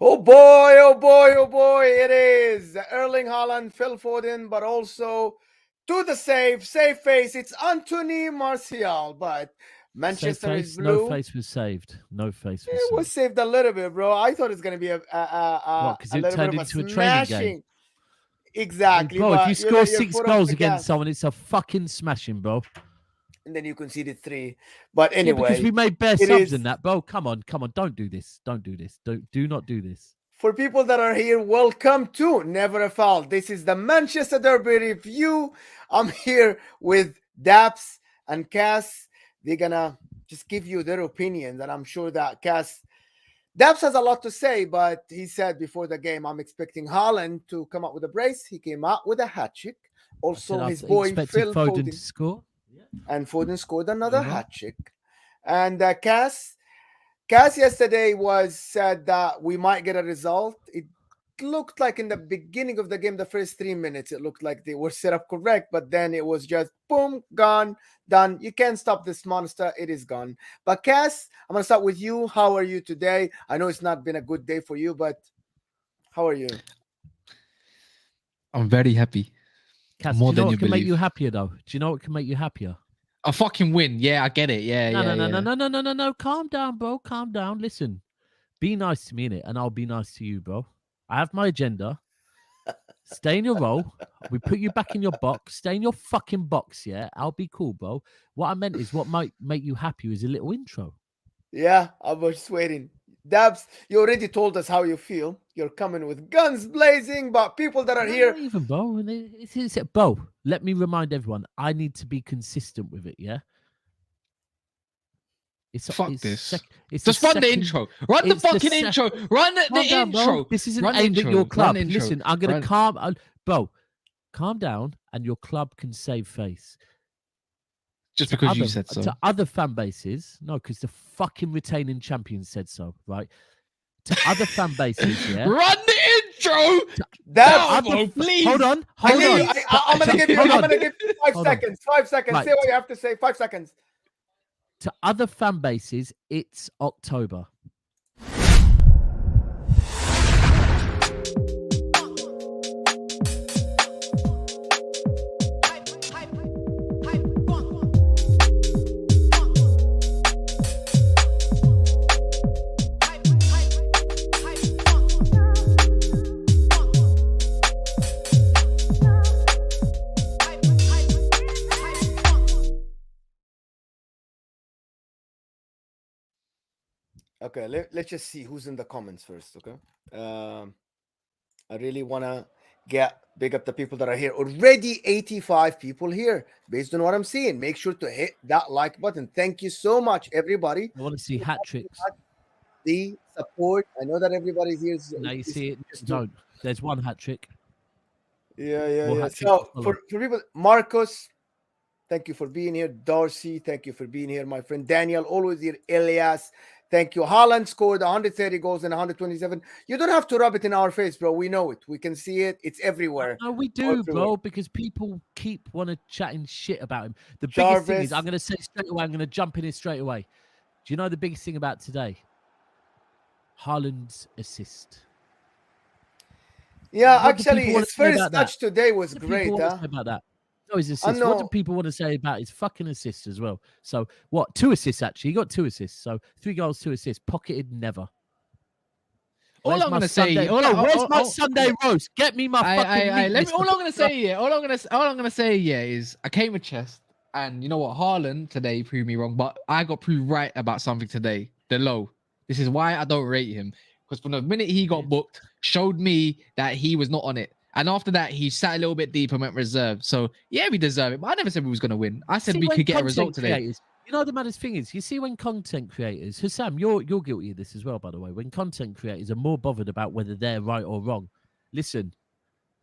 Oh boy, oh boy, oh boy, it is Erling Haaland, Phil Foden, but also to the save face, it's Anthony Martial, but Save Manchester is face, no blue. face was saved. No face was It was saved. saved a little bit, bro. I thought it's going to be What? Because a it little bit turned of a into a training game. smashing. Exactly, Bro, if you but you score let your six foot off goals the against gas someone, it's a fucking smashing, bro. and then you conceded three. But Yeah, because we anyway, made bare it subs is in that, bro. Come on, come on. Don't do this. Don't do this. Do not do this. for people that are here, welcome to Never a Foul. This is the Manchester Derby review. I'm here with Daps and Kas. They're gonna just give you their opinions, and I'm sure that Daps has a lot to say, but he said before the game, I'm expecting Haaland to come out with a brace. He came out with a hat trick. I said Also, I his boy expected Phil Foden to Foden, score. Yeah. and Foden scored You another know? hat trick. And Cass yesterday was said that we might get a result. It looked like in the beginning of the game, the first 3 minutes, it looked like they were set up correct, but then it was just boom, gone, done. You can't stop this monster. It is gone. But Cass, I'm gonna start with you. How are you today? I know it's not been a good day for you, but how are you? I'm very happy. Cass, do More you know than what you can make you believe. happier, though? Do you know what can make you happier? A fucking win. Yeah, I get it. Yeah, No, yeah, no, no, no, yeah. no, no, no, no, no. Calm down, bro. Calm down. Listen, be nice to me, innit? And I'll be nice to you, bro. I have my agenda. Stay in your role. We put you back in your box. Stay in your fucking box, yeah? I'll be cool, bro. What I meant is what might make you happy is a little intro. Yeah, I was just waiting. Dabs, you already told us how you feel. You're coming with guns blazing, but people that are No, here, not even, bro. Bro, let me remind everyone, I need to be consistent with it, yeah? It's Fuck it's this. it's the Just run the second. intro. Run the It's the fucking intro. Run the Calm down, bro. intro. This isn't Run the aimed at your intro. Run club. the intro. Listen, I'm gonna Run. bro. Calm down, and your club can save face Just to because you said so. other fan bases. No, because the fucking retaining champions said so, right? To other fan bases, yeah. Run the intro. Dabs, Please. Hold on, I hold give you. on. I'm gonna give you. Hold I'm on. gonna give you five Hold on. seconds. 5 seconds. Right. Say what you have to say. 5 seconds. To other fan bases, it's October. Okay, let's just see who's in the comments first. Okay. I really wanna get big up the people that are here. Already 85 people here. Based on what I'm seeing, make sure to hit that like button. Thank you so much, everybody. I want to see hat tricks. The support. I know that everybody's here. Now you see it. Just Don't. There's one hat trick. yeah. More hat tricks to So follow. for people, Marcos, thank you for being here. Darcy, thank you for being here. My friend Daniel, always here. Elias, thank you. Haaland scored 130 goals and 127. You don't have to rub it in our face, bro. We know it. We can see it. It's everywhere. No, we do, bro, because people keep wanting chatting shit about him. The biggest thing is, I'm Jarvis. going to say straight away, I'm going to jump in here straight away. Do you know the biggest thing about today? Haaland's assist. Yeah, What do actually, people want his to say first about touch that? today was What do great, people want to huh? say about that? No, his I assist. What do know. people want to say about his fucking assist as well? So, what? 2 assists, actually. He got 2 assists. So, 3 goals, 2 assists. Pocketed never. All Where's I'm my gonna Sunday? say. Where's my Sunday roast? Get me my fucking meat. Let me. All I'm gonna say here. All I'm gonna say here is I came with chest, and you know what? Haaland today proved me wrong, but I got proved right about something today. The low. This is why I don't rate him, because from the minute he got booked, showed me that he was not on it. And after that, he sat a little bit deep and went reserved. So yeah, we deserve it. But I never said we was gonna win. I said See, we when could get a result content today. creators, you know the maddest thing is, you see when content creators, Hassam, you're guilty of this as well, by the way. When content creators are more bothered about whether they're right or wrong. Listen,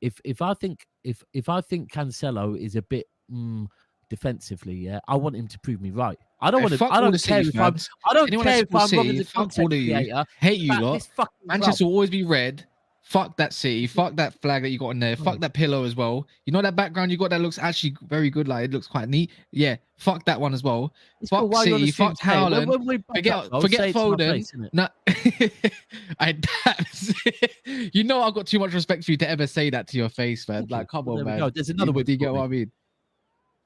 if I think Cancelo is a bit defensively, yeah, I want him to prove me right. I don't want to. Fuck I all the don't care City if I'm. fans. I don't Anyone care that if I'm supports wrong City, as a fuck all content of you. creator. Hate you About lot. this fucking Manchester club. will always be red. Fuck that city. Fuck that flag that you got on there. Fuck that pillow as well. You know that background you got that looks actually very good. Like it looks quite neat. Yeah. Fuck that one as well. It's cool, Fuck while you're on the City. stream, Fuck say it. Haaland. When we back up, Forget I'll say it to my Foden. face, innit? No. I Daps. You know I've got too much respect for you to ever say that to your face, man. Like, come Well, on, there we man. go. There's another win Do you for get me. what I mean?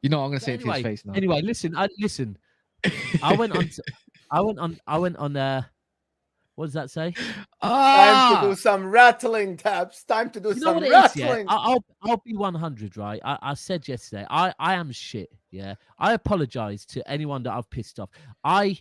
You know I'm gonna But say it to his face now. Anyway, listen. I went on. What does that say? Time to do some rattling, Taps. Time to do You know some what it is, yeah? rattling. I'll be 100, right? I said yesterday, I am shit, yeah? I apologize to anyone that I've pissed off. I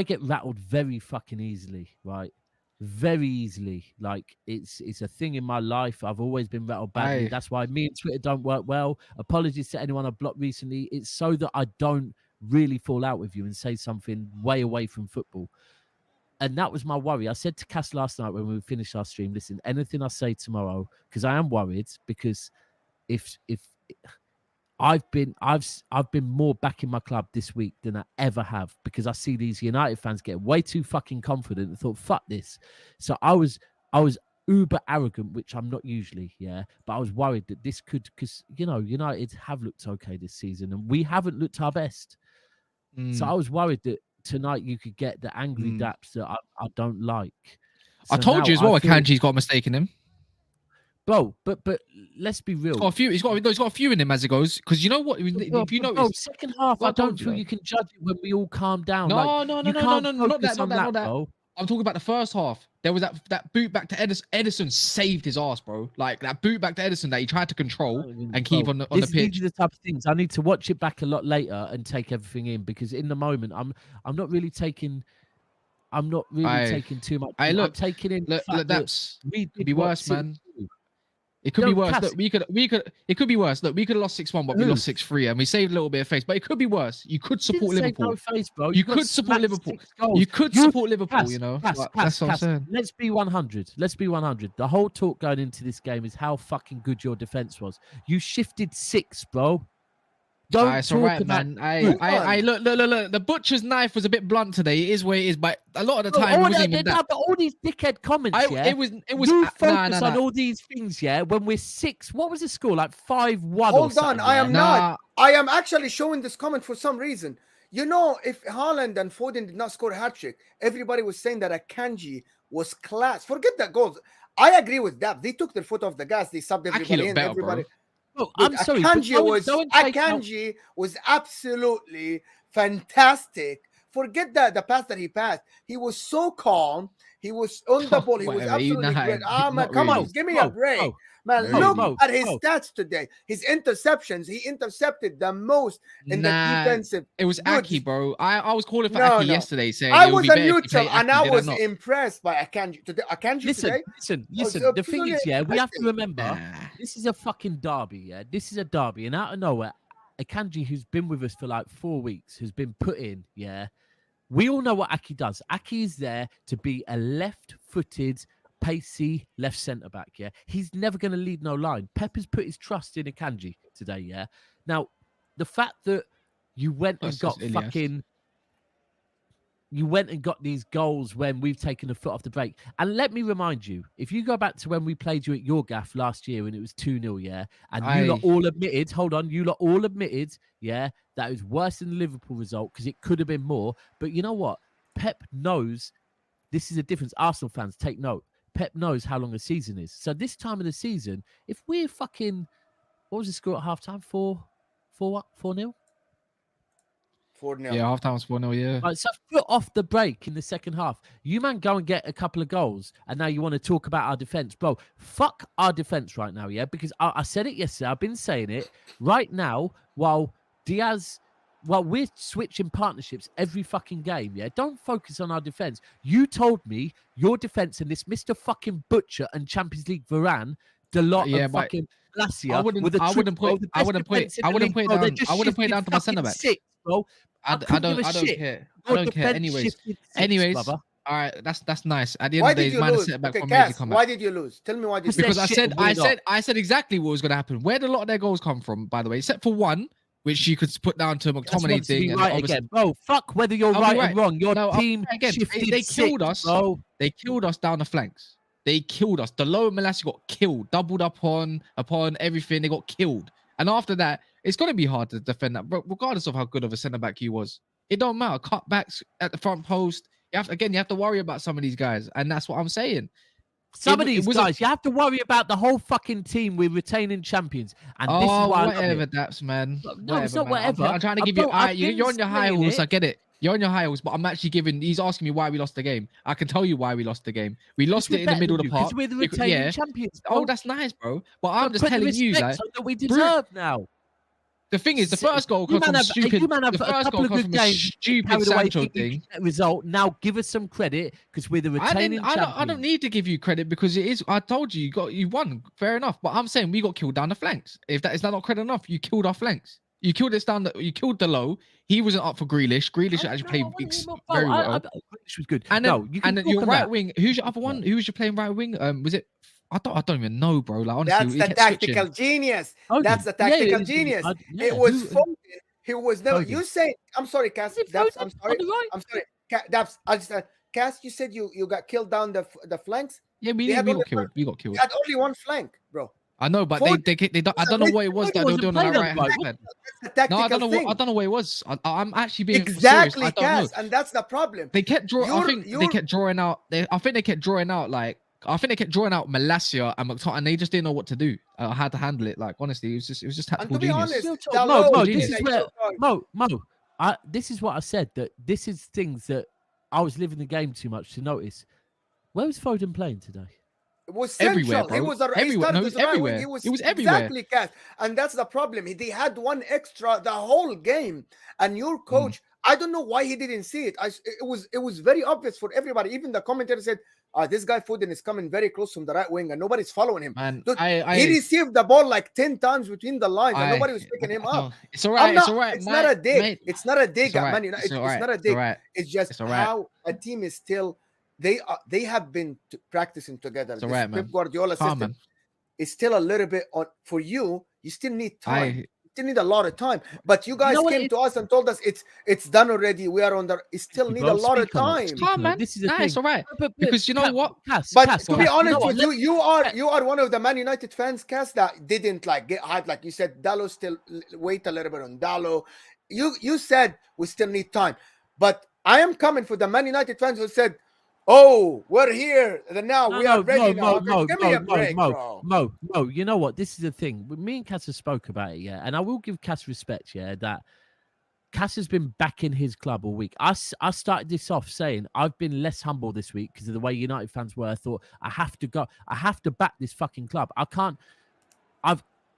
get rattled very fucking easily, right? Very easily. Like, it's a thing in my life. I've always been rattled badly. Aye. That's why me and Twitter don't work well. Apologies to anyone I've blocked recently. It's so that I don't really fall out with you and say something way away from football. And that was my worry. I said to Kas last night when we finished our stream, listen, anything I say tomorrow, because I am worried, because if I've been more back in my club this week than I ever have, because I see these United fans get way too fucking confident and thought, fuck this. So I was uber arrogant, which I'm not usually, yeah. But I was worried that this could, because United have looked okay this season and we haven't looked our best. So I was worried that tonight you could get the angry Daps that I don't like. I So told you now as well. I feel- Akanji's got a mistake in him. Bro, but let's be real. He's got a few. He's got a few in him as it goes. Because you know what? If you Bro, notice, second half, Well, I I told don't you, feel man. you can judge it when we all calm down. no, like, no, no, you no, can't no, no, not focus that, on not that. bro. I'm talking about the first half. There was that boot back to Edison. Edison saved his ass, bro. Like that boot back to Edison that he tried to control and keep on the pitch. These are the type of things I need to watch it back a lot later and take everything in, because in the moment I'm not really taking. I'm not really taking too much. Look, I'm taking in. Look, that's we could be worse, City man. do. It could be Don't worse. cast- Look, it could be worse. Look, we could have lost 6-1, but we Who? lost 6-3, and we saved a little bit of face. But it could be worse. You could Didn't support say Liverpool. No face, bro. You got could support smacked Liverpool. 6 goals. You could support Liverpool, you know. Cass, But that's what I'm saying. Let's be 100. Let's be 100. The whole talk going into this game is how fucking good your defense was. You shifted 6, bro. Don't It's talk all right, about. man. I look. The butcher's knife was a bit blunt today. It is where it is, but a lot of the Bro, time it all, wasn't even that. but all these dickhead comments, yeah. It was. You focus nah. on all these things, yeah. When we're 6, what was the score? Like 5-1. Hold on, I am Nah. not. I am actually showing this comment for some reason. You know, if Haaland and Foden did not score a hat trick, everybody was saying that Akanji was class. Forget that goals. I agree with that. They took their foot off the gas. They subbed everybody looked in. better, Everybody. bro. Bro, I'm sorry. but Akanji was absolutely fantastic. Forget that the pass that he passed. He was so calm. He was on the ball. He was Whatever, absolutely great. Man, not come really. on, give me a break. Man, Mo, look at his stats today. His interceptions. He intercepted the most in the defensive. It was Good. Aki, bro. I was calling for No, Aki no. yesterday, saying I it would was be a better if you neutral, play and Aki, I did I was not? impressed by Akanji. Today, Akanji today. Listen. was The thing is, yeah, we have to absolutely remember Nah. this is a fucking derby. Yeah, this is a derby, and out of nowhere, Akanji, who's been with us for like 4 weeks, has been put in. Yeah, we all know what Aki does. Aki is there to be a left-footed, pacey left centre back. Yeah, he's never going to lead no line. Pep has put his trust in Akanji today. Yeah, now the fact that you went and That's got just Ilias. fucking. You went and got these goals when we've taken a foot off the brake. And let me remind you, if you go back to when we played you at your gaff last year and it was 2-0, yeah, and you lot all admitted, yeah, that it was worse than the Liverpool result because it could have been more. But you know what? Pep knows this is a difference. Arsenal fans, take note. Pep knows how long a season is. So this time of the season, if we're fucking, what was the score at halftime? 4-0? 4-0. Yeah, halftime was 4-0, yeah. Right, so foot off the break in the second half. You man go and get a couple of goals, and now you want to talk about our defense, bro. Fuck our defense right now, yeah. Because I said it yesterday. I've been saying it right now. While we're switching partnerships every fucking game, yeah. Don't focus on our defense. You told me your defense and this Mr. fucking Butcher and Champions League Varane, the lot of fucking Lacia. I wouldn't put it down to my centre back. Bro. I don't care. I don't care. Anyways, brother. all right, that's nice. At the end Why of the did day, you man, lose? set back Okay, from major Cass, comeback. why did you lose? Tell me why did you Because lose. I said exactly what was going to happen. Where did a lot of their goals come from, by the way, except for one, which you could put down to McTominay thing. And right again, bro. Fuck whether you're right or wrong. Your team shifted they killed us. Bro. They killed us down the flanks. They killed us. The lower Malassi got killed, doubled upon everything. They got killed, and after that, it's going to be hard to defend that, regardless of how good of a centre back he was. It don't matter. Cutbacks at the front post. You have to worry about some of these guys, and that's what I'm saying. Some of it these was guys, you have to worry about the whole fucking team with retaining champions, and this is Oh, why I love whatever, it. Daps, man. No, it's not man. whatever. I'm trying to give you. You're on your high saying horse. it. I get it. You're on your high horse, but I'm actually giving. He's asking me why we lost the game. I can tell you why we lost the game. We lost We're it in the better middle than of the you, park. 'cause we're the Because- retaining yeah. champions. Oh, bro. that's nice, bro. But So I'm just put the telling you respect that on that we deserve now. the thing is, the Si- first goal You comes man from have, stupid. you man have The a first couple goal of comes good from a games. stupid Carried away, Sancho think you thing. get a result. Now give us some credit because we're the retaining champions. I don't need to give you credit because it is. I told you, you won. Fair enough. But I'm saying we got killed down the flanks. If that is that not credit enough, you killed our flanks. You killed us down. You killed the low. He wasn't up for Grealish. Grealish actually played very well. Grealish was good. And no, then, you can and then talk your on right that. wing. Who's your other one? Who was you playing right wing? Was it? I don't even know, bro. Like honestly, That's he the kept tactical switching. genius. Oh, That's the yeah, tactical yeah, genius. yeah, It was who- Foden. He was never. Foden. You say, I'm sorry, Cass. Is it Daps, Foden I'm sorry. on the right? I'm sorry. Daps, I just Cass, you said you got killed down the flanks. Yeah, They we had got only killed. We got You killed. had only one flank, bro. I know, but Foden they I don't know what it was that they were wasn't doing on playing the on right the hand right. side. That's the tactical No, I don't know thing. what I don't know what it was. I'm actually being Exactly, serious. I don't know. Cass, and that's the problem. They kept drawing. I You're- think they you're- kept drawing out. I think they kept drawing out like. I think they kept drawing out Malacia and McTominay, and they just didn't know what to do. How to handle it. Like honestly, it was just And tactical to be genius. honest, Real talk. the Mo, low this genius. is where Mo. This is what I said, that this is things that I was living the game too much to notice. Where was Foden playing today? It was central. Everywhere, bro. He was Everywhere. No, he he's started as a right wing. everywhere. He was everywhere. Exactly, Cass. And that's the problem. They had one extra the whole game. And your coach, I don't know why he didn't see it. It was very obvious for everybody. Even the commentator said, this guy Foden is coming very close from the right wing and nobody's following him. Man, Dude, I he received the ball like 10 times between the lines and nobody was picking him up. It's all right. It's all right. It's not a dig. Mate. It's not a dig It's all at right. Man United. It's all right. not a It's dig. all right. It's just It's all right. how a team is still they have been practicing together. It's all This right, man. Pep Guardiola Calm, system man. is still a little bit on for you. You still need time. I- You still need a lot of time. But you guys know what came to us and told us it's done already. We are on the. You still need a lot of time. Calm, man. This is the Nah, thing. it's all right. But Because you know what? But to be honest you with you, you are one of the Man United fans, Cass, that didn't like get hyped. Like you said, Dallo still wait a little bit on Dallo. You said we still need time. But I am coming for the Man United fans who said, "Oh, we're here. And now we are ready now." Give me a break, bro. Mo, you know what? This is the thing. Me and Cass have spoke about it, yeah. And I will give Cass respect, yeah, that Cass has been backing his club all week. I started this off saying I've been less humble this week because of the way United fans were. I thought I have to back this fucking club. I can't.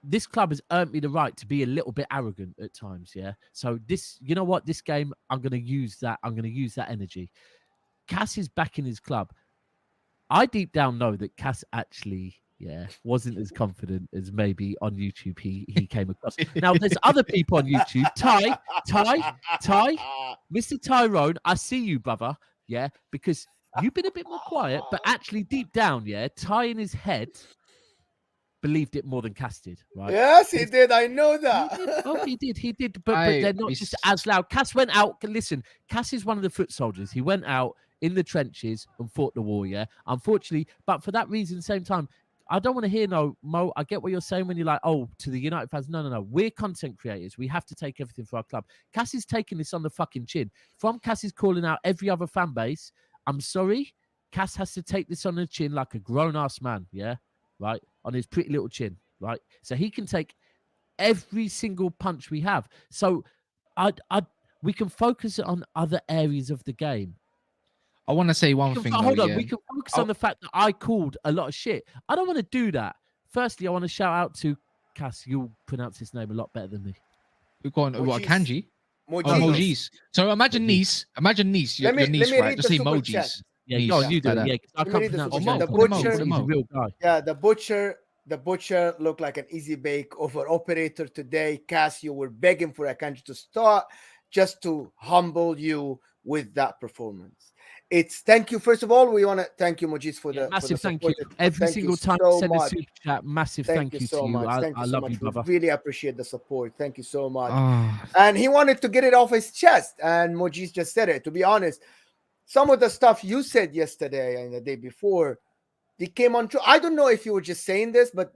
This club has earned me the right to be a little bit arrogant at times, yeah. So you know what? This game, I'm going to use that. I'm going to use that energy. Cass is backing his club. I deep down know that Cass actually, wasn't as confident as maybe on YouTube he came across. Now, there's other people on YouTube. Ty, Mr. Tyrone, I see you, brother, yeah, because you've been a bit more quiet, but actually deep down, Ty in his head believed it more than Cass did, right? Yes, he did. I know that. He did. But they're not just as loud. Cass went out. Listen, Cass is one of the foot soldiers. He went out in the trenches and fought the war, unfortunately. But for that reason, same time, I don't want to hear Mo. I get what you're saying when you're like, oh, to the United fans. No. We're content creators. We have to take everything for our club. Cass is taking this on the fucking chin. From Cass is calling out every other fan base. I'm sorry. Cass has to take this on the chin like a grown-ass man, right? On his pretty little chin, right? So he can take every single punch we have. So we can focus on other areas of the game. I want to say one thing. Hold on. We can focus on the fact that I called a lot of shit. I don't want to do that. Firstly, I want to shout out to Cass. You'll pronounce his name a lot better than me. We've got what, kanji? Mojis. So imagine niece. Imagine niece. Your niece, right? Just say Mojis. Yeah, go on, you do it. Yeah, I can't pronounce the butcher. He's butcher. a real guy. Yeah, the butcher looked like an easy bake over operator today. Cass, you were begging for Akanji to start just to humble you with that performance. Thank you. First of all, we want to thank you, Mojis, for the massive for the thank you. Every single time you send a super chat, massive thank you to you. I love you, brother. Really appreciate the support. Thank you so much. Oh. And he wanted to get it off his chest, and Mojis just said it. To be honest, some of the stuff you said yesterday and the day before, it came on true. I don't know if you were just saying this, but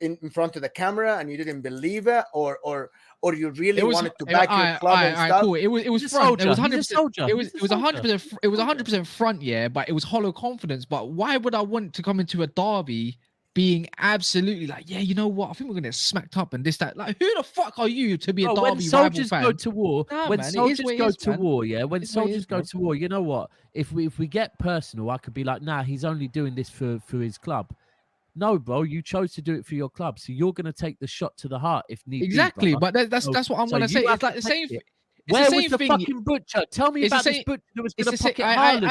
in front of the camera and you didn't believe it, or you really It was wanted to back your alright, club and alright, stuff? cool. It was He's a front. It was soldier. He's a 100%. soldier. It was He's a 100%. It was soldier. 100% front, yeah, but it was hollow confidence. But why would I want to come into a derby being absolutely like, yeah, you know what? I think we're gonna get smacked up and this, that. Like, who the fuck are you to be a Bro, when derby rival soldiers fan? go to war, Nah, when man, it is soldiers what it go is, to man. war, yeah, when It's what it soldiers is, go bro. to war, you know what? If we get personal, I could be like, nah, he's only doing this for his club. No, bro, you chose to do it for your club, so you're gonna take the shot to the heart if need Exactly, be, brother. but that's So- that's what I'm so gonna you say. have It's like to the take same. it. It's Where the was same the thing. fucking butcher? Tell me It's the about this same- butcher that was it's gonna the same- pocket Haaland, bro.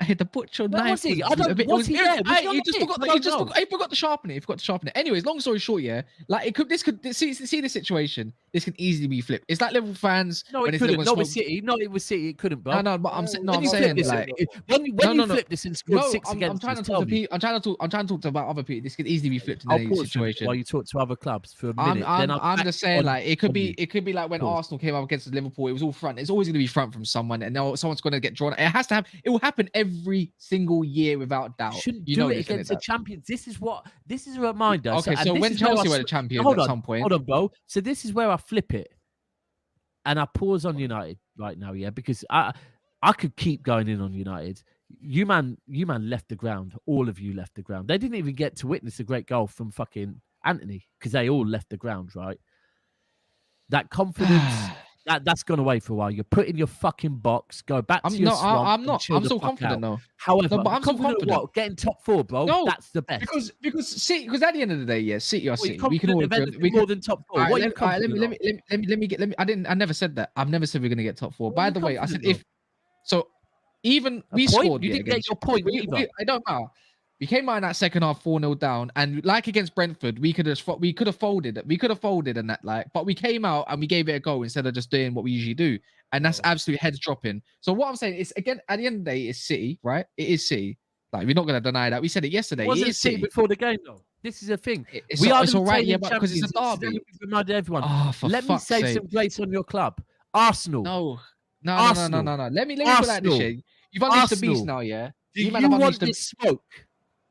Hey, the butcher Where knife was he? was I don't. a bit- Was he there? Was he on he the just pitch? forgot I that. He don't know. forgot to sharpen it. He forgot to sharpen it. Anyways, long story short, yeah, like it could. This could see the situation. This can easily be flipped. It's like Liverpool fans. No, when it it's couldn't. Liverpool No, with smoke- City. No, it was City. It couldn't, bro. No, but I'm saying. No, When I'm you flip saying this, like. when you No. flip this and scored No, six I'm against trying to us, talk tell to me. people. I'm trying to talk about other people. This could easily be flipped in I'll any pause situation. while you talk to other clubs for a minute. then I'm back just saying, on- like it could on be you. like when Cool. Arsenal came up against Liverpool, it was all front. It's always going to be front from someone, and now someone's going to get drawn. It has to happen. It will happen every single year without doubt. Shouldn't You do know it this, against innit, the champions. This is a reminder. okay, and so this when is where I Chelsea were the switch- champions hold at on, some point, hold on, bro. So this is where I flip it, and I pause on United right now, yeah, because I could keep going in on United. You man left the ground. All of you left the ground. They didn't even get to witness a great goal from fucking Anthony because they all left the ground, right? That confidence, that's gone away for a while. You're put in your fucking box. Go back to your swamp. I'm and not. chill I'm the still fuck confident out. though. However, No, but I'm still confident confident. what? Getting top four, bro. No, That's the best. Because at the end of the day, yeah, City are Well, City. you're We can confident all of agree. anything We more can, than top four. Alright, What are you confident of? I never said that. I've never said we're gonna get top four. What By are you the way, I said confident if so. Even A we point? scored. You yeah, didn't get against- your point either. I don't know. We came out in that second half 4-0 down, and like against Brentford, we could have folded. We could have folded and that, like, but we came out and we gave it a go instead of just doing what we usually do, and that's absolute heads dropping. So what I'm saying is, again, at the end of the day, it's City, right? It is City. Like, we're not gonna deny that. We said it yesterday. It Wasn't is City City. before the game though. This is a thing. It's We are it's the all right, yeah, reigning but because it's a champions. This is derby. what we reminded everyone. Oh, for Let me fuck's save sake. some grace on your club, Arsenal. No. Arsenal. Let me put it like this, Arsenal. yeah. You've unleashed the beast Arsenal. now, yeah. Do You man you have want unleashed the this smoke?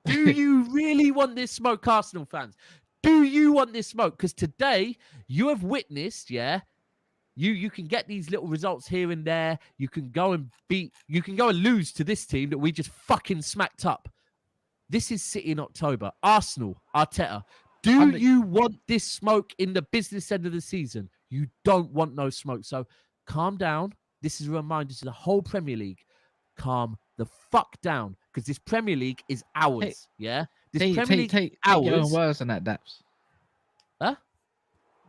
Do you really want this smoke, Arsenal fans? Do you want this smoke? Because today you have witnessed, yeah, you can get these little results here and there. You can go and lose to this team that we just fucking smacked up. This is City in October. Arsenal, Arteta. Do you want this smoke in the business end of the season? You don't want no smoke. So calm down. This is a reminder to the whole Premier League. Calm the fuck down. Because this Premier League is ours. Hey, yeah? This Premier League take ours. your own words on that, Daps. Huh?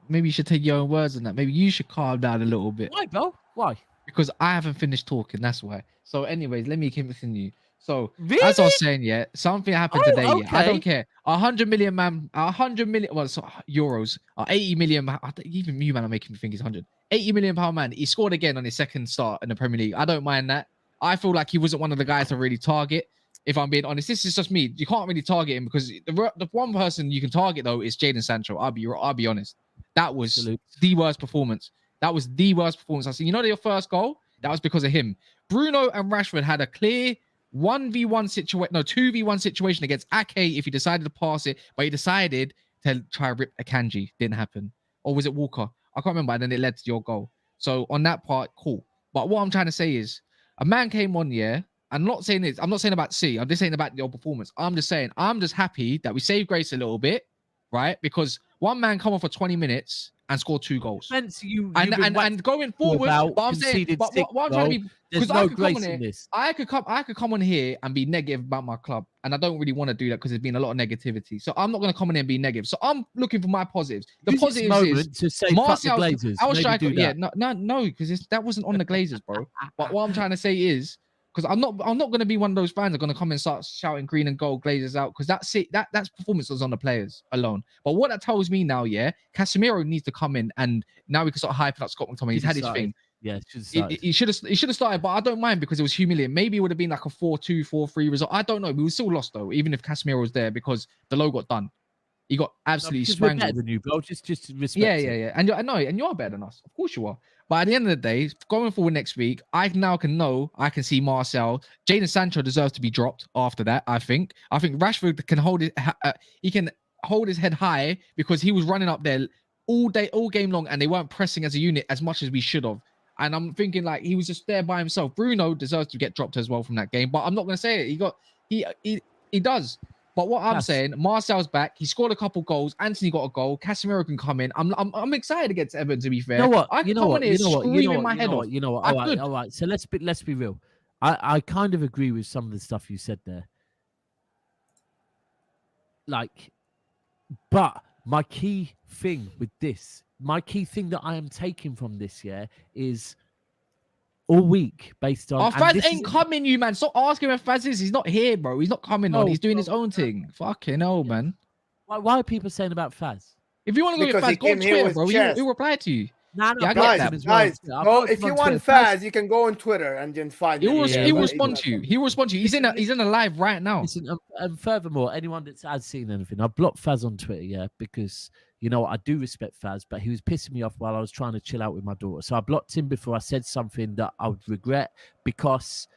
Maybe you should take your own words on that. Maybe you should calm down a little bit. Why, bro? Why? Because I haven't finished talking. That's why. So, anyways, let me continue. So, Really? as I was saying, yeah, something happened Oh, today. Yeah, I okay. don't care. 100 million, man. 100 million. Well, so, euros. 80 million. Even you, man, are making me think it's 100. 80 million pound man. He scored again on his second start in the Premier League. I don't mind that. I feel like he wasn't one of the guys to really target. If I'm being honest, this is just me. You can't really target him because the one person you can target though is Jadon Sancho. I'll be honest. That was Salute. the worst performance. That was the worst performance I've seen. You know your first goal? That was because of him. Bruno and Rashford had a clear 1v1 situation, no 2v1 situation against Ake if he decided to pass it, but he decided to try rip Akanji. Didn't happen. Or was it Walker? I can't remember. And then it led to your goal. So on that part, cool. But what I'm trying to say is a man came on, yeah. I'm not saying this. I'm not saying about C. I'm just saying about your performance. I'm just saying I'm just happy that we saved grace a little bit, right? Because one man come on for 20 minutes and scored 2 goals. Hence you And going forward, but I'm saying, but what I'm trying to be, there's because no I could come grace on in here, this. I could come on here and be negative about my club, and I don't really want to do that because there's been a lot of negativity. So I'm not going to come on here and be negative. So I'm looking for my positives. The Use this positives moment is to say fuck the Glazers. I was Maybe trying do to, that. yeah, no, because that wasn't on the Glazers, bro. But what I'm trying to say is, because I'm not going to be one of those fans that are going to come and start shouting green and gold Glazers out, because that's it. That's performance was on the players alone. But what that tells me now, yeah, Casemiro needs to come in, and now we can start hyping up Scott McTominay. He's had his thing. Yeah, He should have started, but I don't mind because it was humiliating. Maybe it would have been like a 4-2, 4-3 result. I don't know. We were still lost though, even if Casemiro was there, because the low got done. He got No, absolutely because we're better strangled. than you, bro. Just respect Yeah. it. And and you're better than us. Of course you are. But at the end of the day, going forward next week, I can see Marcel. Jadon Sancho deserves to be dropped after that. I think Rashford can hold it. He can hold his head high because he was running up there all day, all game long, and they weren't pressing as a unit as much as we should have. And I'm thinking like he was just there by himself. Bruno deserves to get dropped as well from that game, but I'm not going to say it. He does. But what I'm saying, Marcel's back. He scored a couple goals. Anthony got a goal. Casemiro can come in. I'm excited against Everton. To be fair, You know what? I can You know come what? in here You know what? You know screaming what? my You head know off. what? You know what? I All right, could. all right. So let's be real. I kind of agree with some of the stuff you said there. Like, but my key thing with this, my key thing that I am taking from this year is all week based on. Our and Faz this ain't is- coming, you man. Stop asking where Faz is. He's not here, bro. He's not coming on. No, He's doing bro, his own thing. Fucking hell, Yeah. man. Why are people saying about Faz? If you want to go with Because he Faz, go on came here Twitter, with bro. chest. He'll reply to you. No, Yeah, I get Guys, that. as well. guys, I go, followed if him you on want Twitter. Faz, you can go on Twitter and then find He him. will, Yeah, he will but- respond to you. He will respond to you. He's in a live right now. Listen, and furthermore, anyone that has seen anything, I blocked Faz on Twitter, yeah, because you know I do respect Faz, but he was pissing me off while I was trying to chill out with my daughter. So I blocked him before I said something that I would regret because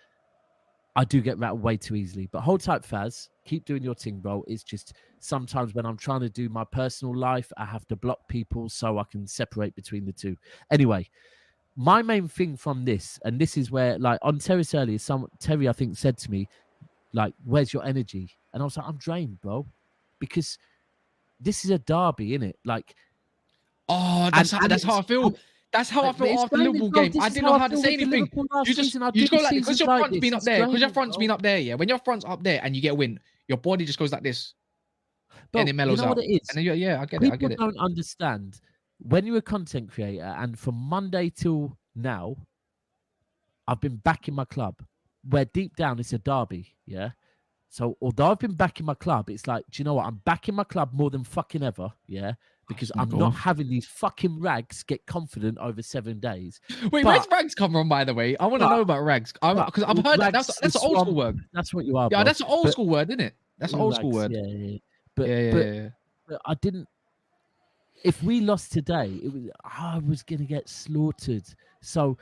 I do get rattled way too easily. But hold tight, Faz. Keep doing your thing, bro. It's just sometimes when I'm trying to do my personal life, I have to block people so I can separate between the two. Anyway, my main thing from this, and this is where, like, on Terrace earlier, Terry, I think, said to me, like, where's your energy? And I was like, I'm drained, bro, because this is a derby, innit? Like, Oh, and that's how I feel. That's how I but felt after the explain it, Liverpool bro. game. This I is didn't know how to feel say with the anything. Liverpool last You just season. I you do just go like seasons because your like front's this. been up It's there, because your draining, front's bro. been up there, yeah. When your front's up there and you get a win, your body just goes like this Bro, and it mellows you know out. what it is? And then I get People it. don't understand when you're a content creator, and from Monday till now, I've been back in my club, where deep down it's a derby, yeah. So although I've been back in my club, it's like, do you know what? I'm back in my club more than fucking ever, yeah, because my I'm not God. having these fucking rags get confident over 7 days. Wait, But- where's Rags come from, by the way? I want to but- know about Rags. Because I've But heard that. rags That's is an old school swamp. word. That's what you are, Yeah, bro. that's an old But- school word, isn't it? That's an old school rags, word. Yeah. But, Yeah. but I didn't. If we lost today, I was gonna get slaughtered. So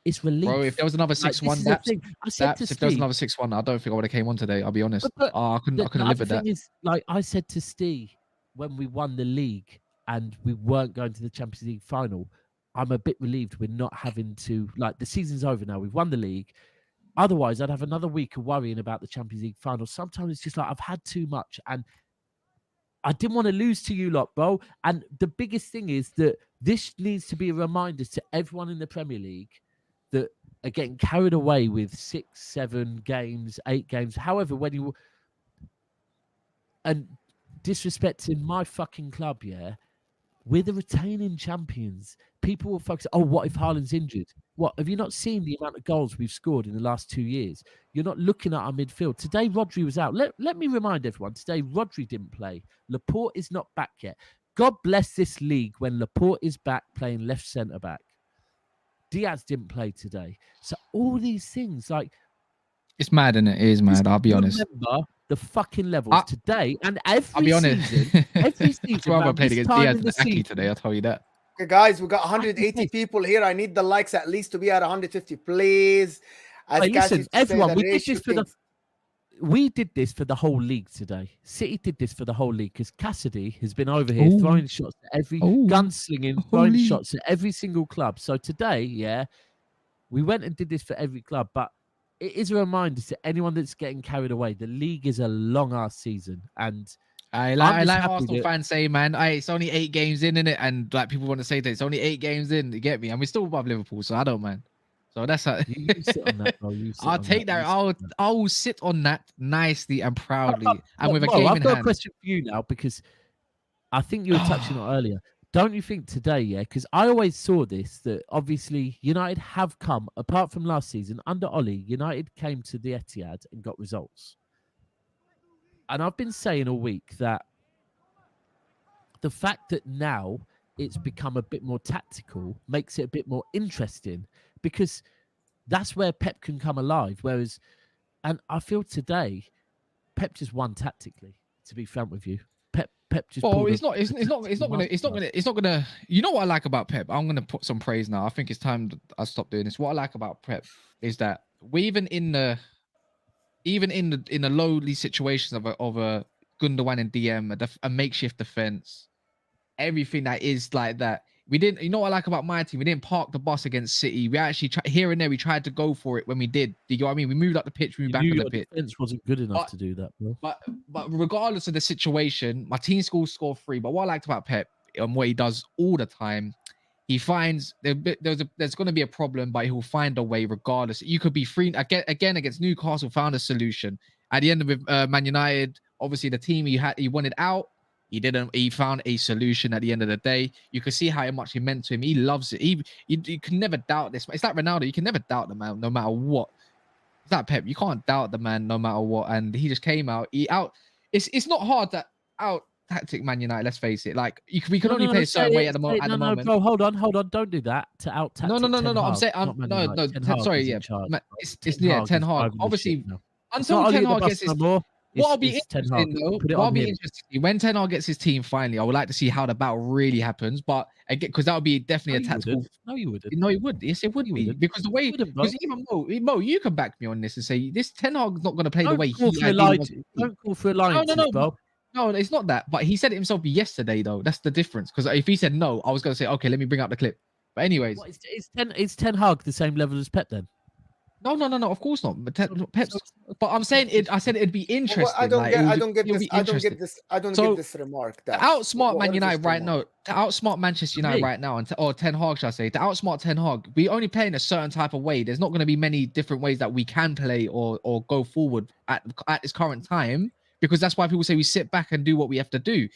it's relief. Bro, if there was another Like, this 6-1, is the Daps, thing. I said to if there was Steve, another 6-1, I don't think I would have came on today. I'll be honest. But- I couldn't the live other with that. thing is, like I said to Steve when we won the league and we weren't going to the Champions League final, I'm a bit relieved we're not having to, like, the season's over now. We've won the league. Otherwise, I'd have another week of worrying about the Champions League final. Sometimes it's just like I've had too much, and I didn't want to lose to you lot, bro. And the biggest thing is that this needs to be a reminder to everyone in the Premier League that are getting carried away with 6, 7 games, 8 games, however, when you and disrespecting my fucking club, yeah. We're the retaining champions. People will focus. Oh, what if Haaland's injured? What, have you not seen the amount of goals we've scored in the last 2 years? You're not looking at our midfield. Today, Rodri was out. Let me remind everyone. Today, Rodri didn't play. Laporte is not back yet. God bless this league when Laporte is back playing left centre back. Diaz didn't play today. So all these things, like, It's mad, innit? It is mad. I'll be honest. remember the fucking levels today and every I'll be honest. season. Every season. That's why I around played this against time Diaz in and the Aki season, today. I'll tell you that. Okay, guys, we got 180 people here. I need the likes at least to be at 150, please. As Hey, Cass listen, used to say, everyone, the we did ratio this for the thing- we did this for the whole league today. City did this for the whole league because Cassidy has been over here Ooh. throwing shots at every Ooh. gunslinging, throwing Holy. shots at every single club. So today, yeah, we went and did this for every club, but it is a reminder to anyone that's getting carried away. The league is a long ass season, and I I'm like just happy Arsenal that- fans say, man, it's only 8 games in it, and like people want to say that it's only 8 games in. You get me? And we're still above Liverpool, so I don't mind. So that's how you sit on that, bro. You sit I'll on take that. You sit on that. I will sit on that nicely and proudly, and with a Mo, game I've in got hand. a question for you now because I think you were touching on it earlier. Don't you think today, yeah? Because I always saw this, that obviously United have come, apart from last season, under Ollie, United came to the Etihad and got results. And I've been saying all week that the fact that now it's become a bit more tactical makes it a bit more interesting because that's where Pep can come alive. Whereas, and I feel today, Pep just won tactically, to be frank with you. Pep just. Well, pulled it's a- not. It's not gonna. You know what I like about Pep? I'm gonna put some praise now. I think it's time I stop doing this. What I like about Pep is that we even in the lowly situations of a Gundogan and DM, a makeshift defense, everything that is like that. We didn't. You know what I like about my team? We didn't park the bus against City. We actually here and there. We tried to go for it when we did. Do you know what I mean? We moved up the pitch. We moved You back knew on the your pitch. defense wasn't good enough But- to do that, bro. But regardless of the situation, my team scored 3. But what I liked about Pep and what he does all the time, he finds there's going to be a problem, but he'll find a way regardless. You could be free again against Newcastle, found a solution. At the end of Man United, obviously the team he wanted out. He didn't. He found a solution at the end of the day. You could see how much he meant to him. He loves it. You can never doubt this. It's like Ronaldo. You can never doubt the man, no matter what. It's like Pep. You can't doubt the man, no matter what. And he just came out. It's not hard to out tactic Man United. Let's face it. Like we can only play a certain way at the moment. No, bro, hold on. Don't do that. To out tactic. No. Ten I'm Hag, saying not Man United. Ten Hag sorry. is in Yeah, charge, bro. it's Hag Ten is Hag. driving the Obviously, ship now. It's until not Ten Oli the Hag bus gets his. no more. What I'll be It's Ten interested Hag. though, Put it what I'll on be him. interested when Ten Hag gets his team finally, I would like to see how the battle really happens. But again, because that would be definitely a tactical. No, you wouldn't. No, it would. Yes, it would You be wouldn't. because the way. Wouldn't, bro. Because even Mo, you can back me on this and say this Ten Hag's not going to play the Don't way call he for ideally wants alliances. to play. Don't call for alliances, no, bro. No, it's not that. But he said it himself yesterday, though. That's the difference. Because if he said no, I was going to say, okay, let me bring up the clip. But anyways, What, is Ten Hag the same level as Pep then? no. Of course not. But Pep's. But I'm saying it. I said it'd be interesting. I don't like, get. it I would- don't get it'll this. be I don't interesting. get this. I don't So, get this remark. To That outsmart what Man is this United right remark? now, to outsmart Manchester United me. right now, or Ten Hag, shall I say, to outsmart Ten Hag, we only play in a certain type of way. There's not going to be many different ways that we can play or go forward at this current time, because that's why people say we sit back and do what we have to do.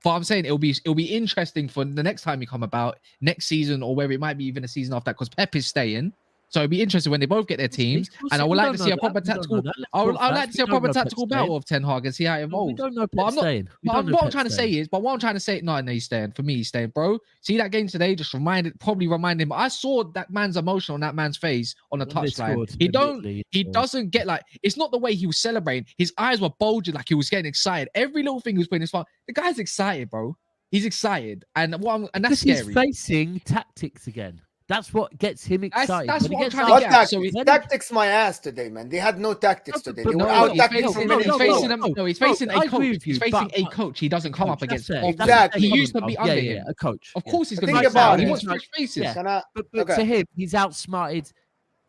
But I'm saying it'll be interesting for the next time you come about next season, or where it might be even a season after that, because Pep is staying. So it'd be interesting when they both get their teams, and I would like to see a proper tactical. I'd like to see a proper tactical battle of Ten Hag and see how it We evolves. don't know But Pep's I'm not. staying. We But don't know what I'm Pep's trying to say staying. is, no, he's staying. For me, he's staying, bro. See that game today? Just probably reminded him. I saw that man's emotion on that man's face on the When they touchline. scored, He immediately, he doesn't get like. It's not the way he was celebrating. His eyes were bulging like he was getting excited. Every little thing he was putting his phone. The guy's excited, bro. He's excited, and that's Because scary. he's facing tactics again. That's what gets him excited. That's When he what I'm gets trying to What get. out- at. So tactics? he- Tactics my ass today, man. They had no tactics today. They No, were No, out he's tactics facing, from no, minute he's no, facing four. him. No, he's Bro, facing I a agree coach. with you, He's facing but- a coach. He doesn't come up Coach, against. that's Of fair. course, Exactly. he used to be under yeah, him. a coach. Of course, he's But going to think be about out. He it. wants fresh faces. Yeah. Can I? But Okay. to him, he's outsmarted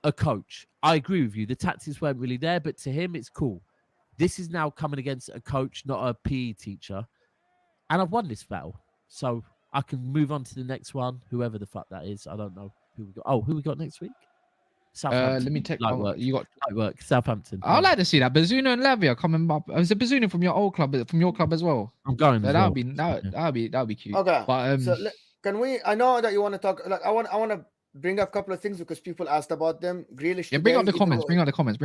a coach. I agree with you. The tactics weren't really there, but to him, it's cool. This is now coming against a coach, not a PE teacher. And I've won this battle. So I can move on to the next one, whoever the fuck that is. I don't know who we got. Oh, who we got next week? Southampton. Let me take. Light work. You got. Light work. Southampton. I'd like to see that Bazuna and Lavia coming up. Is it Bazuna from your old club, from your club as well? I'm going. as well. That'd be cute. Okay. But So can we? I know that you want to talk. Like I want to bring up a couple of things because people asked about them. Grealish. yeah, bring up the today, comments. Bring up the comments.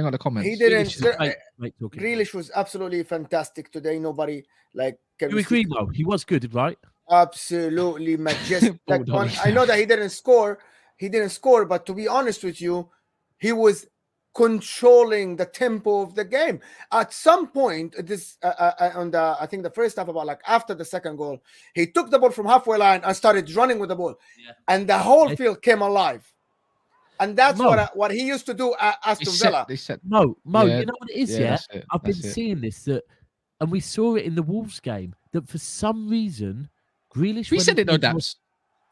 He Grealish didn't. is a great talking. Grealish was absolutely fantastic today. Nobody like. Can You we agree, speak- though? He was good, right? Absolutely majestic. Like Bulldog. I know that he didn't score. He didn't score, but to be honest with you, he was controlling the tempo of the game. At some point, this on the I think the first half, about like after the second goal, he took the ball from halfway line and started running with the ball, and the whole field came alive. And that's Mo. what he used to do at Aston Villa. They said. Mo, Yeah, you know what it is, yeah, yeah? that's it, I've been that's it. seeing this, and we saw it in the Wolves game, that for some reason, Grealish... We when said he it though, plays more- Daps.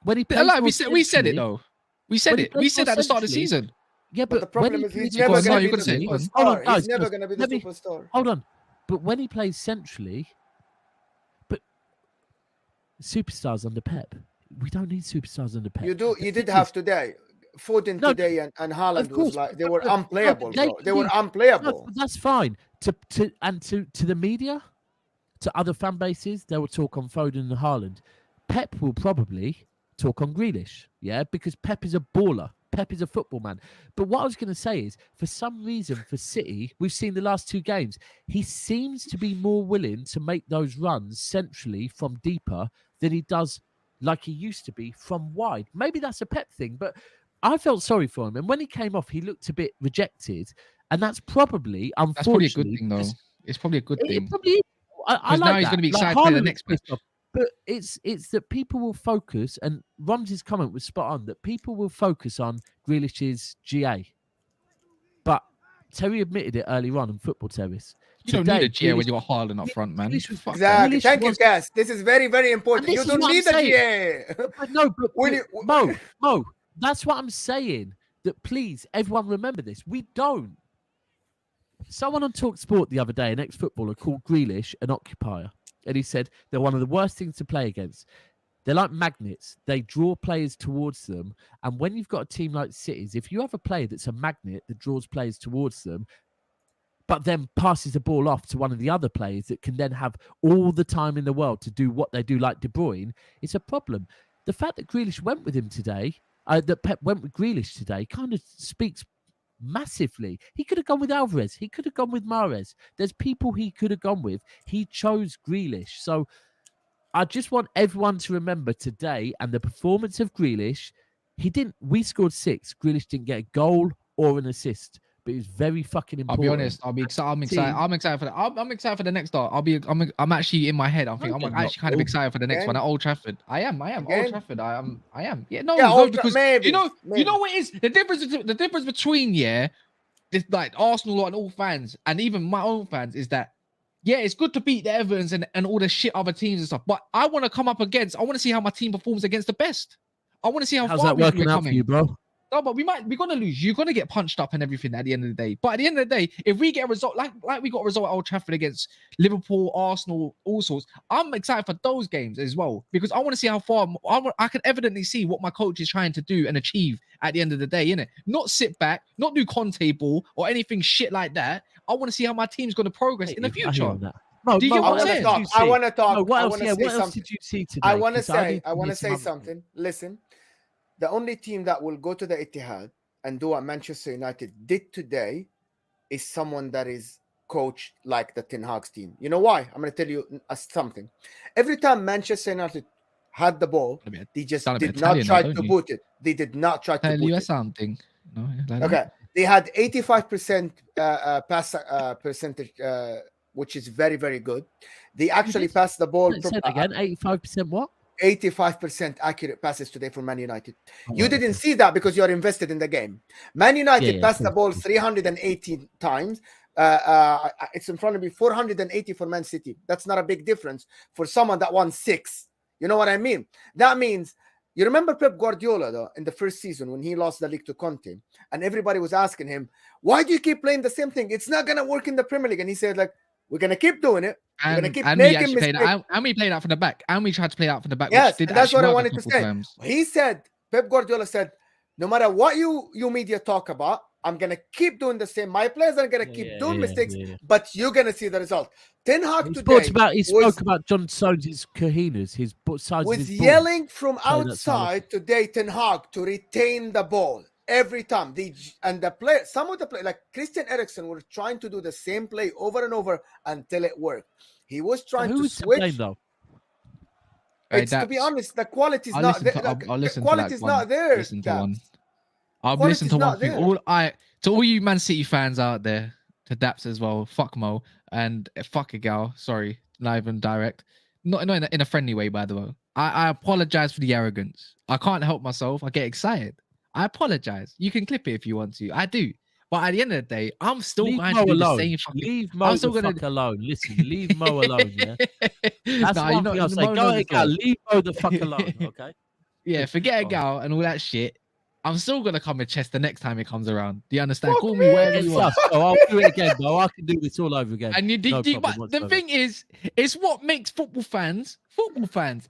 When he plays Like more we said it centrally- though. We said when he it. We plays said more at the start of the centrally- season. Yeah, But the but when problem he is he's plays never Go on, going no, to you be gotta the say it. Hold on, superstar. guys, He's never guys, going to be the let me- superstar. Hold on. But when he plays centrally... But superstars under Pep. We don't need superstars under Pep. You do. The You did thing have is- today. Foden No, today and Haaland of course, was like they but- were but- unplayable, they bro. They can were be- unplayable. No, but that's fine. To the media, to other fan bases, they will talk on Foden and Haaland. Pep will probably talk on Grealish, yeah, because Pep is a baller. Pep is a football man. But what I was going to say is, for some reason, for City, we've seen the last two games, he seems to be more willing to make those runs centrally from deeper than he does like he used to be from wide. Maybe that's a Pep thing, but I felt sorry for him. And when he came off, he looked a bit rejected. And that's probably, That's probably a good unfortunately... thing though. It's probably a good It thing. probably is. I like now he's that. going to be Like, excited to play the Haaland next is pissed match. off. But it's that people will focus, and Rums's comment was spot on, that people will focus on Grealish's GA. But Terry admitted it earlier on in Football Terrace. You don't need a Today, GA when you got Haaland up front, man. Grealish was Fuck Exactly. Grealish Thank you, was- Cass. This is very, very important. And You this is don't what I'm need a saying. GA. But no, but When you- Mo, that's what I'm saying. That please, everyone remember this. We don't. Someone on Talk Sport the other day, an ex-footballer, called Grealish an occupier. And he said they're one of the worst things to play against. They're like magnets. They draw players towards them. And when you've got a team like City's, if you have a player that's a magnet that draws players towards them, but then passes the ball off to one of the other players that can then have all the time in the world to do what they do, like De Bruyne, it's a problem. The fact that Grealish went with him today, that Pep went with Grealish today, kind of speaks massively. He could have gone with Alvarez. He could have gone with Mahrez. There's people he could have gone with. He chose Grealish. So I just want everyone to remember today and the performance of Grealish. We scored 6. Grealish didn't get a goal or an assist, but it was very fucking I'll important. be honest. I'm excited. I'm excited for that. I'm excited for the next start. I'm actually in my head. I'm thinking. I'm actually kind of excited for the next one at Old Trafford. I am. Again? Old Trafford. I am. Yeah. No. Yeah, No. Old Because maybe, you know maybe. what it is the difference between this like Arsenal and all fans and even my own fans is that. Yeah, it's good to beat the Evertons and all the shit other teams and stuff. But I want to come up against. I want to see how my team performs against the best. I want to see how How's far that working we're out coming. for you, bro? No, but we're gonna lose. You're gonna get punched up and everything at the end of the day. But at the end of the day, if we get a result like we got a result at Old Trafford against Liverpool, Arsenal, all sorts, I'm excited for those games as well because I want to see how far I can evidently see what my coach is trying to do and achieve at the end of the day, innit? Not sit back, not do Conte ball or anything shit like that. I want to see how my team's gonna progress in the I hear future. on that. Mo, Do you get Mo, what I'm else saying? did you I see? want to talk. Mo, what I else? want to Yeah, say what else something. did you see today? I want to 'Cause say. need I want hear to some say other- something. Listen, the only team that will go to the Etihad and do what Manchester United did today is someone that is coached like the Ten Hag's team. You know why? I'm going to tell you something. Every time Manchester United had the ball, they just Sound a bit did not Italian try now, to don't you? boot it. They did not try to Tell boot you it. something. No, like that. Okay, they had 85% pass percentage, which is very, very good. They actually passed the ball. Say that again. 85% what? 85% accurate passes today for Man United. Oh, You right, didn't okay. see that because you're invested in the game. Man United Yeah, passed the cool, ball cool. 318 times. It's in front of me, 480 for Man City. That's not a big difference for someone that won 6. You know what I mean? That means, you remember Pep Guardiola, though, in the first season when he lost the league to Conte, and everybody was asking him, why do you keep playing the same thing? It's not going to work in the Premier League. And he said, like, we're going to keep doing it. We're going to keep we making actually mistakes. played and we played out from the back. And we tried to play out from the back. Yes, which did and that's what I actually work a wanted to couple say. times. He said, Pep Guardiola said, no matter what you media talk about, I'm going to keep doing the same. My players are going to keep doing mistakes, but you're going to see the result. Ten Hag today He spoke about John Stones' kahinas, his sides of was his balls. yelling from Sorry, that's outside today, Ten Hag, to retain the ball every time. Some of the play, like Christian Eriksen, were trying to do the same play over and over until it worked. He was trying Who to was to blame, switch. though? It's, to be honest, the quality is I'll not listen there. to. I'll listen Quality to is that not one. there. Listen to Daps. one. I've Quality's listened to not one thing. there. To all you Man City fans out there, to Daps as well. Fuck Mo and fuck a gal. Sorry, not even direct. Not in a friendly way, by the way. I apologize for the arrogance. I can't help myself. I get excited. I apologize. You can clip it if you want to. I do. But at the end of the day, I'm still Leave going Mo to do alone. the same fucking. Leave Mo I'm still the gonna- fuck alone. Listen, leave Mo alone, yeah? That's Nah, one thing I'll say. Mo Go knows ahead, as gal. well. Leave Mo the fuck alone, okay? Yeah, forget a Oh. gal and all that shit. I'm still gonna come with chest the next time it comes around. Do you understand? Fuck Call me me. wherever It's you want. us. Oh, I'll do it again, bro. I can do this all over again. And you No dig, problem but the whatsoever. thing is, it's what makes football fans.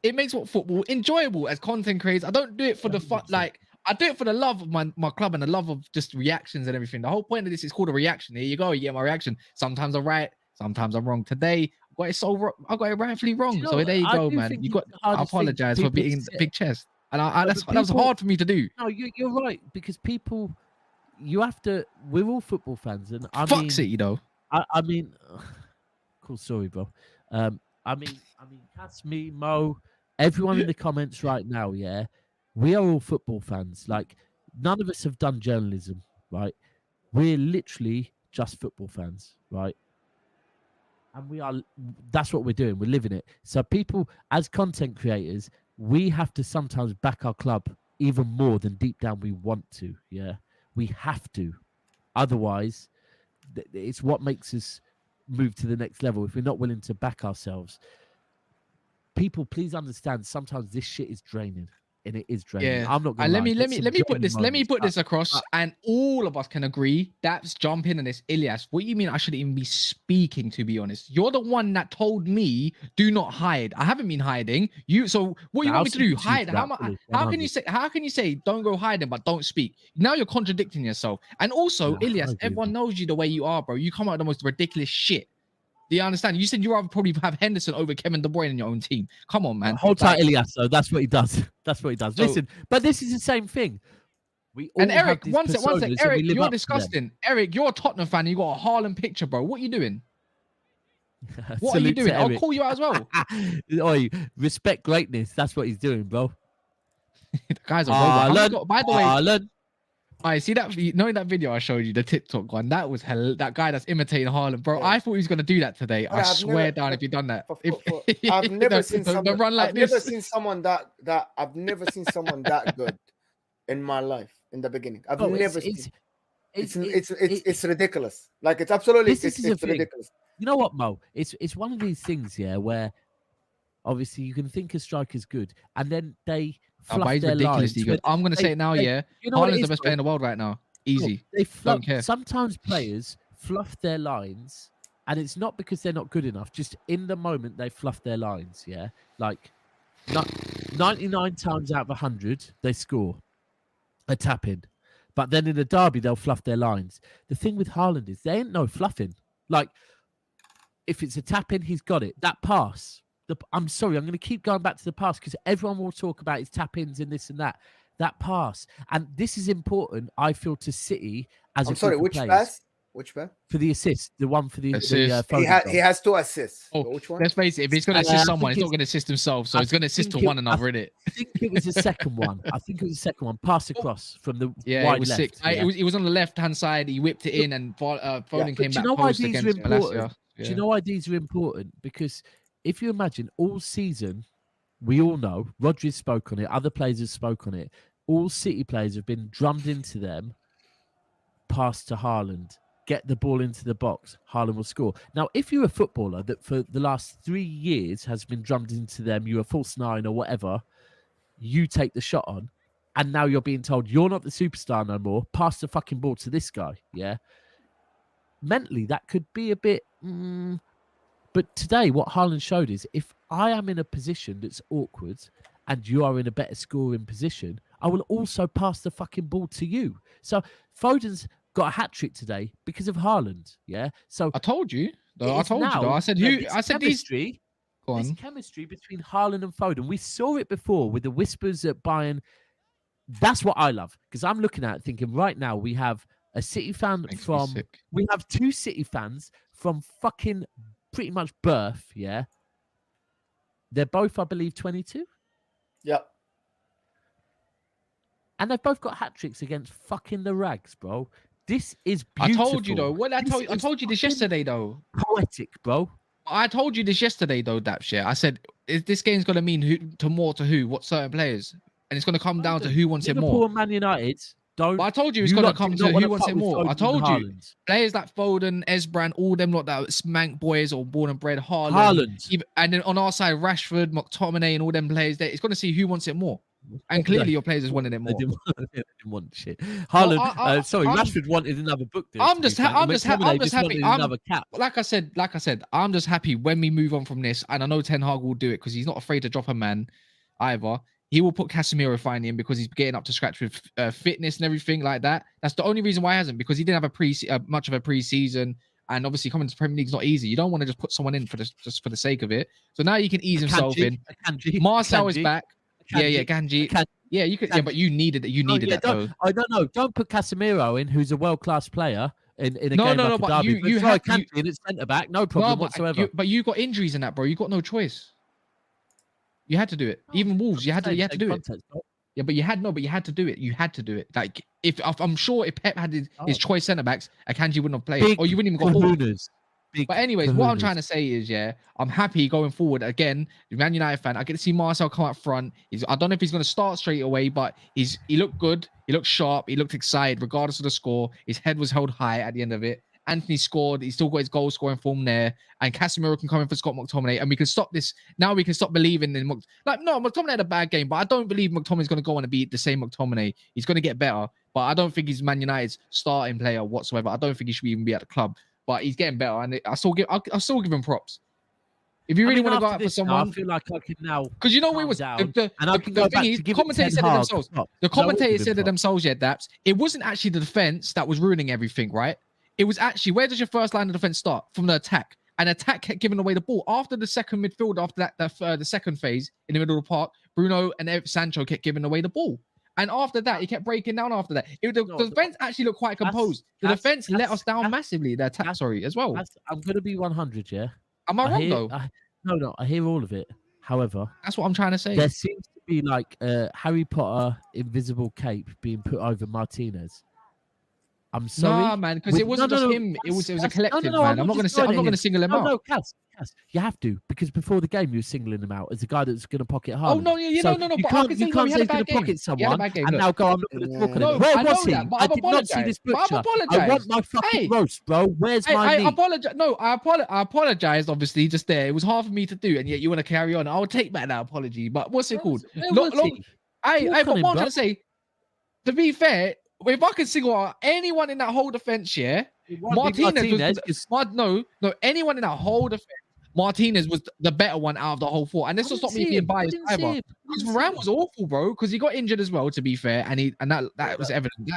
It makes what football enjoyable as content creators. I don't do it for the fun. 100%. Like I do it for the love of my club and the love of just reactions and everything. The whole point of this is called a reaction. Here you go. You get my reaction. Sometimes I'm right. Sometimes I'm wrong. Today I got it so wrong. I got it rightfully wrong. Do you So know, there you I go, do man. think You it's got. the I hardest thing apologize for people being say. big chest, and No, that but was people- hard for me to do. No, you're right, because people, you have to, we're all football fans, and I Fuck mean, City though. I mean, cool story, bro. I mean, Cass, me, Mo, everyone in the comments right now, yeah, we are all football fans. Like, none of us have done journalism, right? We're literally just football fans, right? and that's what we're doing. We're living it. So people, as content creators, we have to sometimes back our club even more than deep down we want to. Yeah, we have to. Otherwise, it's what makes us move to the next level. If we're not willing to back ourselves, people, please understand. Sometimes this shit is draining, and it is draining. Yeah, I'm not gonna let lie. me put this Moments, across, and all of us can agree. Daps, jump in on this. Ilyas, what you mean I shouldn't even be speaking? To be honest, you're the one that told me do not hide. I haven't been hiding. So what you want me to do? Hide? How can you say don't go hiding but don't speak? Now you're contradicting yourself. And also, Ilyas, everyone knows you the way you are, bro. You come out with the most ridiculous shit. Do you understand? You said you'd rather probably have Henderson over Kevin De Bruyne in your own team. Come on, man. Hold tight, Ilyas. So that's what he does. That's what he does. Listen, but this is the same thing. We all and Eric, have one sec, Eric, you're up disgusting. Eric, you're a Tottenham fan. You got a Haaland picture, bro. What are you doing? What are you doing? I'll call you out as well. Oi, respect greatness. That's what he's doing, bro. The guy's a robot. By the way, Haaland. I see that. Knowing that video I showed you, the TikTok one, that was hell. That guy that's imitating Haaland, bro. Yeah. I thought he was gonna do that today. I swear down, if you done that, I've never seen someone. Run like I've never seen someone that I've never seen someone that good in my life. In the beginning, I've never seen. It's ridiculous. Like it's absolutely it's ridiculous. You know what, Mo? It's one of these things, yeah, where obviously you can think a striker's good, and then they. He's ridiculously good. I'm going to say it now, yeah. Haaland's the best player in the world right now. Easy. Don't care. Sometimes players fluff their lines, and it's not because they're not good enough. Just in the moment, they fluff their lines, yeah? Like 99 times out of 100, they score a tap-in. But then in a derby, they'll fluff their lines. The thing with Haaland is there ain't no fluffing. Like, if it's a tap-in, he's got it. That pass... I'm sorry, I'm going to keep going back to the pass because everyone will talk about his tap-ins and this and that. That pass. And this is important, I feel, to City as I'm sorry, which pass? Which pass? For the assist. The one for the assist. He has 2 assists. Oh, which one? Let's face it, if he's going to assist someone, he's not going to assist himself. So he's going to assist to one another, innit? I think it was the second one. Pass across from the wide it was left. Sick. It was on the left-hand side. He whipped it in and Foden came back post against palalce. Do you know why these are important? Because if you imagine all season, we all know, Rodri spoke on it, other players have spoke on it, all City players have been drummed into them, pass to Haaland, get the ball into the box, Haaland will score. Now, if you're a footballer that for the last 3 years has been drummed into them, you're a false 9 or whatever, you take the shot on, and now you're being told you're not the superstar no more, pass the fucking ball to this guy, yeah? Mentally, that could be a bit... But today, what Haaland showed is if I am in a position that's awkward and you are in a better scoring position, I will also pass the fucking ball to you. So Foden's got a hat-trick today because of Haaland, yeah? So I told you. I said chemistry. This chemistry between Haaland and Foden. We saw it before with the whispers at Bayern. That's what I love because I'm looking at it thinking right now we have a City fan we have 2 City fans from fucking pretty much birth, yeah. They're both, I believe, 22. Yep. And they've both got hat tricks against fucking the Rags, bro. This is beautiful. I told you though. What I told you this yesterday though. Poetic, bro. I told you this yesterday though, Daps. Yeah, I said this game's gonna mean what certain players, and it's gonna come down to who wants it more. Liverpool and Man United. But I told you it's going to come to who wants it more. I told you. Players like Foden, Esbran, all them lot that smank boys or born and bred, Haaland. And then on our side, Rashford, McTominay and all them players, it's going to see who wants it more. And clearly your players wanted it more. They didn't want shit. Haaland, Rashford wanted another book. I'm just happy. Another cap. Like I said, I'm just happy when we move on from this. And I know Ten Hag will do it because he's not afraid to drop a man either. He will put Casemiro finally in because he's getting up to scratch with fitness and everything like that. That's the only reason why he hasn't, because he didn't have much of a pre-season, and obviously coming to Premier League is not easy. You don't want to just put someone in just for the sake of it. So now you can ease himself in. Marcel is back. Kanji. Yeah, you could. Yeah, but you needed it. You needed that. Don't put Casemiro in, who's a world-class player. In a game like but derby. You have Kanji in at centre back, no problem whatsoever. But you got injuries in that, bro. You got no choice. You had to do it. Even Wolves, you had to do it. Yeah, but you had to do it. You had to do it. Like I'm sure if Pep had his choice centre backs, Akanji wouldn't have played. Or you wouldn't even got Big But anyways, what I'm kahunas. trying to say is, yeah, I'm happy going forward. Again, Man United fan, I get to see Marcel come up front. I don't know if he's going to start straight away, but he looked good. He looked sharp. He looked excited, regardless of the score. His head was held high at the end of it. Anthony scored. He's still got his goal scoring form there. And Casemiro can come in for Scott McTominay. And we can stop this. Now we can stop believing in McTominay had a bad game, but I don't believe McTominay's going to go on and be the same McTominay. He's going to get better. But I don't think he's Man United's starting player whatsoever. I don't think he should even be at the club. But he's getting better, and I still give him props. If you really want to go out for someone, I feel like I can now, because you know we was the thing is, commentators said it themselves. The commentators said it themselves. Yeah, Daps. It wasn't actually the defense that was ruining everything, right? It was actually, where does your first line of defense start? From the attack. And attack kept giving away the ball after the second midfield. After that, the second phase in the middle of the park, Bruno and Sancho kept giving away the ball. And after that, he kept breaking down after that. The defense actually looked quite composed. The defense let us down massively. The attack, as well. I'm going to be 100, yeah? Am I wrong, though? No, I hear all of it. However, that's what I'm trying to say. There seems to be like Harry Potter invisible cape being put over Martinez. I'm sorry. Nah, man, because it wasn't just him. It was a collective, man. I'm not going to single him out. No, Kas, you have to, because before the game you were singling him out as a guy that's going to pocket Haaland. Oh no, no. You can't say he's going to pocket someone and now go, I'm not going to talk on it. Where was he? I did not see this picture. I want my fucking roast, bro. Where's my knee? I apologize. No, I apologized. Obviously, just there. It was hard for me to do, and yet you want to carry on. I'll take back that apology. But what's it called? But what I'm trying to say, to be fair, if I could single out anyone in that whole defense, Martinez anyone in that whole defense, Martinez was the better one out of the whole four. And this will stop me being biased either. Because Varane was awful, bro, because he got injured as well, to be fair. And that was evident.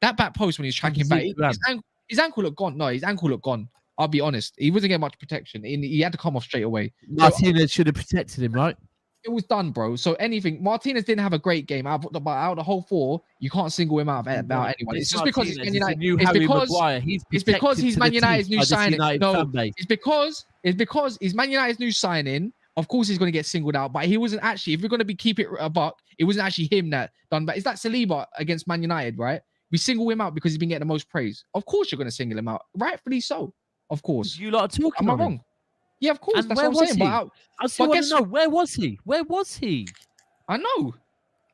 That back post when he was tracking back, his ankle looked gone. No, his ankle looked gone. I'll be honest. He wasn't getting much protection. He had to come off straight away. Martinez should have protected him, right? It was done, bro. So Martinez didn't have a great game. Out of the whole four, you can't single him out about anyone. It's just because he's Man United. It's because he's Man United's new signing. No, it's because he's Man United's new signing. Of course, he's going to get singled out, but he wasn't actually. If we're going to keep it a buck, it wasn't actually him that done. But is that Saliba against Man United, right? We single him out because he's been getting the most praise. Of course, you're going to single him out, rightfully so. Of course. You lot are talking. Am I wrong? Yeah, of course. And that's what I'm saying. But I still want to know, where was he? Where was he? I know.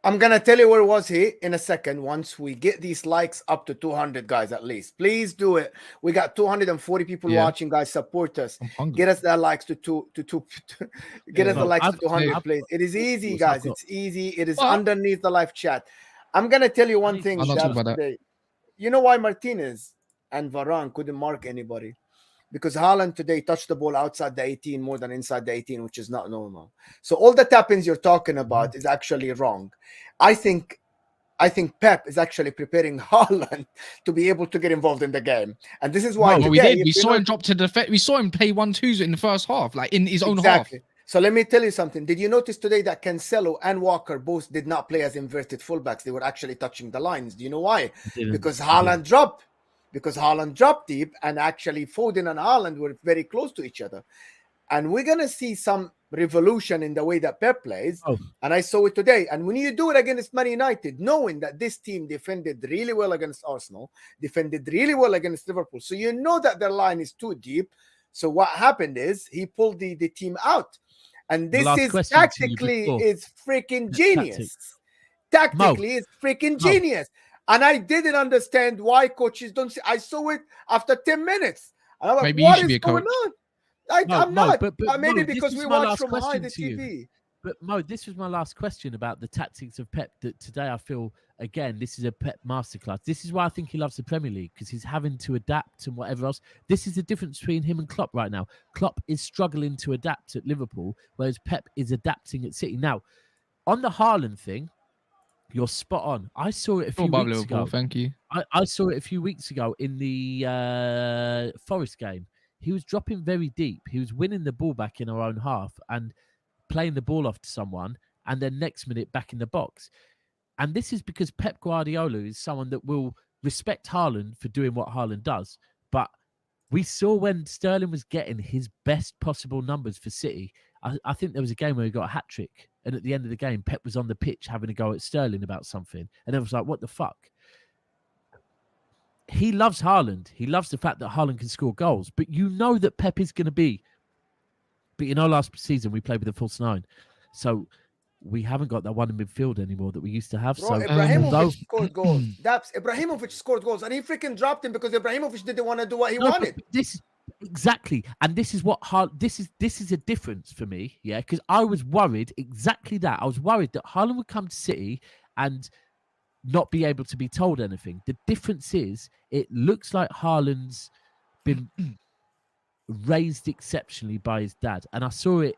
I'm going to tell you where was he in a second once we get these likes up to 200, guys, at least. Please do it. We got 240 people watching, guys. Support us. Get us that likes to get us the likes to 200, please. It is easy, guys. It's easy. It is underneath the live chat. I'm going to tell you one thing. You know why Martinez and Varane couldn't mark anybody? Because Haaland today touched the ball outside the 18 more than inside the 18, which is not normal. So all the tap-ins you're talking about is actually wrong. I think Pep is actually preparing Haaland to be able to get involved in the game. And this is why we did. We saw him drop to the defense. We saw him play 1-2s in the first half, like in his own half. So let me tell you something. Did you notice today that Cancelo and Walker both did not play as inverted fullbacks? They were actually touching the lines. Do you know why? Because Haaland dropped. Because Haaland dropped deep, and actually Foden and Haaland were very close to each other. And we're going to see some revolution in the way that Pep plays. And I saw it today. And when you do it against Man United, knowing that this team defended really well against Arsenal, defended really well against Liverpool, so you know that their line is too deep. So what happened is he pulled the team out. And this is tactically is freaking genius. Tactically is freaking genius. And I didn't understand why coaches don't see. I saw it after 10 minutes. And I'm like, maybe what is going on? I'm not. But maybe because we watch from behind the TV. But Mo, this was my last question about the tactics of Pep. That today I feel, again, this is a Pep masterclass. This is why I think he loves the Premier League, because he's having to adapt and whatever else. This is the difference between him and Klopp right now. Klopp is struggling to adapt at Liverpool, whereas Pep is adapting at City. Now, on the Haaland thing, you're spot on. I saw it a few weeks ago. Thank you. I saw it a few weeks ago in the Forest game. He was dropping very deep. He was winning the ball back in our own half and playing the ball off to someone, and then next minute back in the box. And this is because Pep Guardiola is someone that will respect Haaland for doing what Haaland does. But we saw when Sterling was getting his best possible numbers for City, I think there was a game where he got a hat-trick. And at the end of the game, Pep was on the pitch having a go at Sterling about something. And it was like, what the fuck? he loves Haaland. He loves the fact that Haaland can score goals. But you know that Pep is going to be. But last season we played with a false nine, so we haven't got that one in midfield anymore that we used to have. Bro, So Ibrahimovic scored goals. Daps, Ibrahimovic scored goals, and he freaking dropped him because Ibrahimovic didn't want to do what he wanted. This exactly, and this is what this is a difference for me, yeah. Because I was worried exactly that. I was worried that Haaland would come to City and not be able to be told anything. The difference is, it looks like Haaland's been raised exceptionally by his dad, and I saw it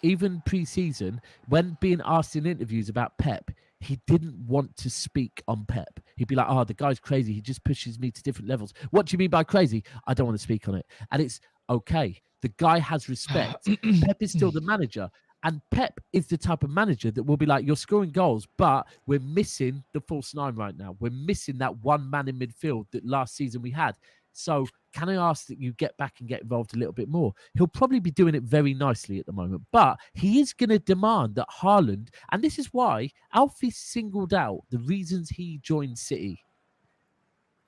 even pre-season when being asked in interviews about Pep. He didn't want to speak on Pep. He'd be like, "Oh, the guy's crazy. He just pushes me to different levels." What do you mean by crazy? I don't want to speak on it. And it's okay. The guy has respect. Pep is still the manager. And Pep is the type of manager that will be like, "You're scoring goals, but we're missing the false nine right now. We're missing that one man in midfield that last season we had. So can I ask that you get back and get involved a little bit more?" He'll probably be doing it very nicely at the moment, but he is going to demand that Haaland, and this is why Alfie singled out the reasons he joined City.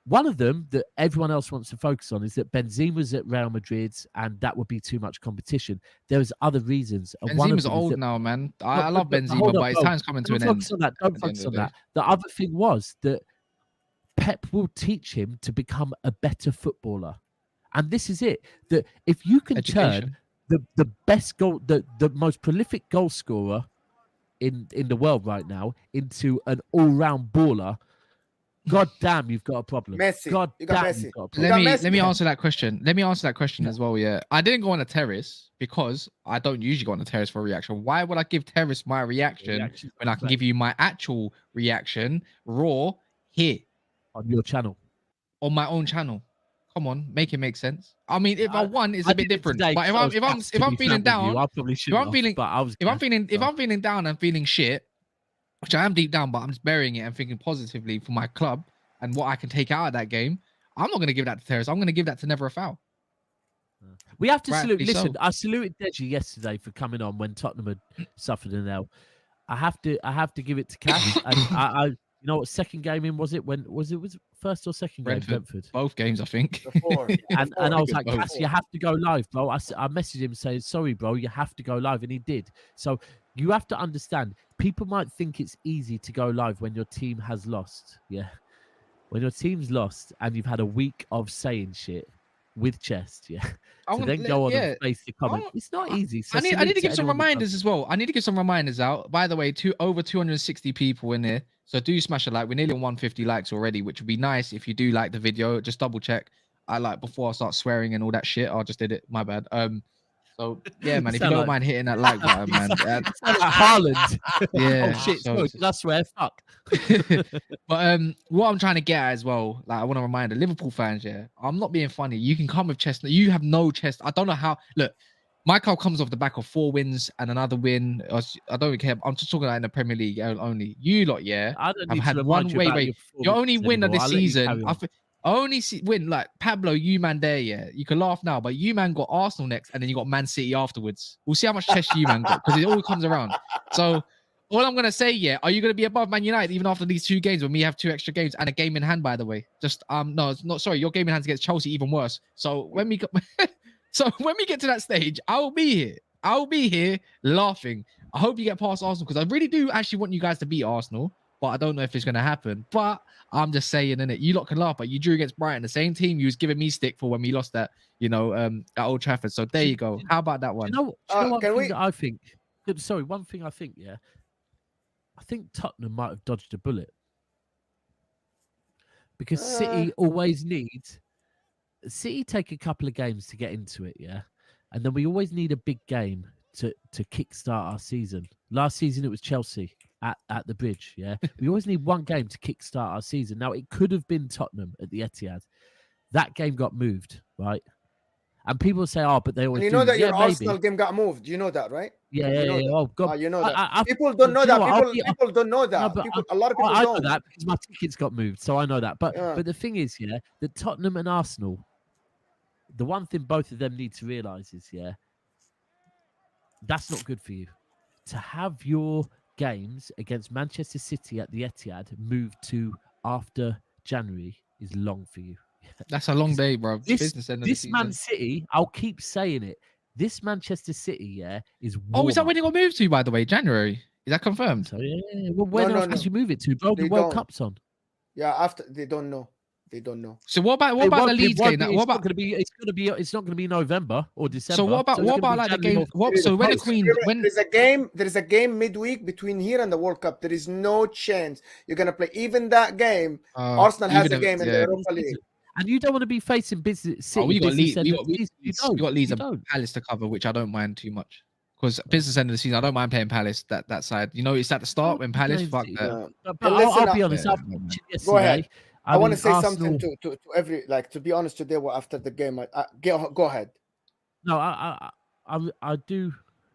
One of them that everyone else wants to focus on is that Benzema's at Real Madrid, and that would be too much competition. There's other reasons. Benzema's old now, man. I love Benzema, but his time's coming to an end. Don't focus on that. The other thing was that Pep will teach him to become a better footballer. And this is it. That if you can turn the best goal, the most prolific goal scorer in the world right now into an all-round baller, God damn, you've got a problem. Messi. God You got damn, Messi. you've got a problem. Let me answer that question. Let me answer that question as well. Yeah, I didn't go on a terrace because I don't usually go on a terrace for a reaction. Why would I give terrace my reaction when I can give you my actual reaction raw here on your channel, on my own channel? Come on, make it make sense. I mean, if I won, it's I a bit did it different. today, But if I'm feeling down, I probably should. if I'm feeling down and feeling shit, which I am deep down, but I'm just burying it and thinking positively for my club and what I can take out of that game, I'm not going to give that to Terrace. I'm going to give that to Never a Foul. We have to salute. Rightfully Listen, so. I saluted Deji yesterday for coming on when Tottenham had suffered an L. I have to give it to Cash. And I you know what second game in was it? When was it first or second game? Brentford. Both games, I think. And I was like, Cass, you have to go live, bro. I messaged him saying, "Sorry, bro, you have to go live," and he did. So you have to understand. People might think it's easy to go live when your team has lost. Yeah. When your team's lost and you've had a week of saying shit with chest, yeah. So then go on and face the comment. It's not easy. So I need to give some reminders as well. I need to give some reminders out. By the way, over 260 people in here. So do smash a like. We're nearly on 150 likes already, which would be nice if you do like the video. Just double check. Before I start swearing and all that shit. I just did it. My bad. So yeah, man. If you don't mind hitting that like button, man. Like Haaland. Yeah. Oh shit. So, I swear, fuck. But what I'm trying to get at as well, like I want to remind the Liverpool fans, yeah, I'm not being funny. You can come with chest. You have no chest. I don't know how. Look, my club comes off the back of 4 wins and another win. I don't really care. I'm just talking about in the Premier League only. You lot, yeah, I don't have need had to one. Wait. Your only win of the season. Only win like Pablo, you man there, yeah. You can laugh now, but you man got Arsenal next, and then you got Man City afterwards. We'll see how much chest you man got because it all comes around. So all I'm gonna say, yeah, are you gonna be above Man United even after these 2 games when we have 2 extra games and a game in hand? By the way, just no, it's not. Sorry, your game in hand against Chelsea even worse. So when we get to that stage, I'll be here. I'll be here laughing. I hope you get past Arsenal because I really do actually want you guys to beat Arsenal. But I don't know if it's going to happen. But I'm just saying, innit? You lot can laugh, but you drew against Brighton, the same team you was giving me stick for when we lost that, at Old Trafford. So there you go. How about that one? You know one thing that I think? Sorry, one thing I think, yeah. I think Tottenham might have dodged a bullet. Because City always needs... City take a couple of games to get into it, yeah? And then we always need a big game to kickstart our season. Last season, it was Chelsea. At the Bridge, yeah. We always need one game to kickstart our season. Now, it could have been Tottenham at the Etihad. That game got moved, right? And people say, "Oh, but they always." And you know that your Arsenal game got moved. You know that, right? Yeah. Oh God, you know that. People don't know that. People don't know that. A lot of people don't. I know that because my tickets got moved, so I know that. But the thing is, yeah, that Tottenham and Arsenal, the one thing both of them need to realise is, yeah, that's not good for you to have your games against Manchester City at the Etihad moved to after January is long for you. That's a long day, bro. This Business end of the this season. Man City, I'll keep saying it. This Manchester City, yeah, is Oh, is that warm when up. it got moved to, by the way? January? Is that confirmed? So yeah, well, when No, else no, did no. you move it to, bro? The They World don't. Cup's on. Yeah, after they don't know. They don't know. So what about It the won't- it Leeds won't game? be- What It's about not going to be. It's not going to be November or December. so what about it's gonna be like the January game? or What, There is- so when the there is- Queen when there is a game midweek between here and the World Cup. There is no chance you're gonna play even that game. Arsenal has a game in the yeah. Europa League. And you don't want to be facing business City. we got business Leeds. end We of got the season. You don't. we got Leeds You and don't. Palace to cover, which I don't mind too much. Because business end of the season, I don't mind playing Palace that side. You know, it's at the start when Palace Playing fuck City. that. Yeah. But And I'll listen, be honest. yeah, After watching yesterday, Go ahead. I want to mean, say Arsenal, something to every to be honest today. After the game, go ahead. No, I do.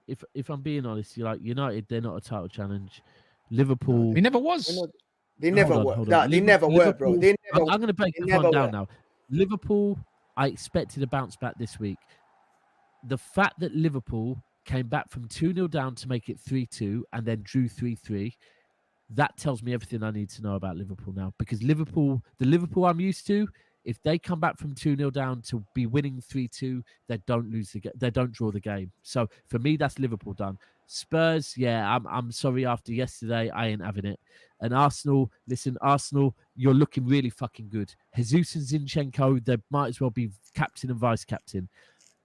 If I'm being honest, you're like United, they're not a title challenge. Liverpool, He never You was. know, they never hold were. on. Nah, they never were, bro. Liverpool, They never. I'm going to break they this never one down were. now. Liverpool, I expected a bounce back this week. The fact that Liverpool came back from 2-0 down to make it 3-2 and then drew 3-3, that tells me everything I need to know about Liverpool now. Because the Liverpool I'm used to, if they come back from 2-0 down to be winning 3-2, they don't they don't draw the game. So for me, that's Liverpool done. Spurs, yeah, I'm sorry. After yesterday, I ain't having it. And Arsenal, listen, Arsenal, you're looking really fucking good. Jesus and Zinchenko, they might as well be captain and vice captain.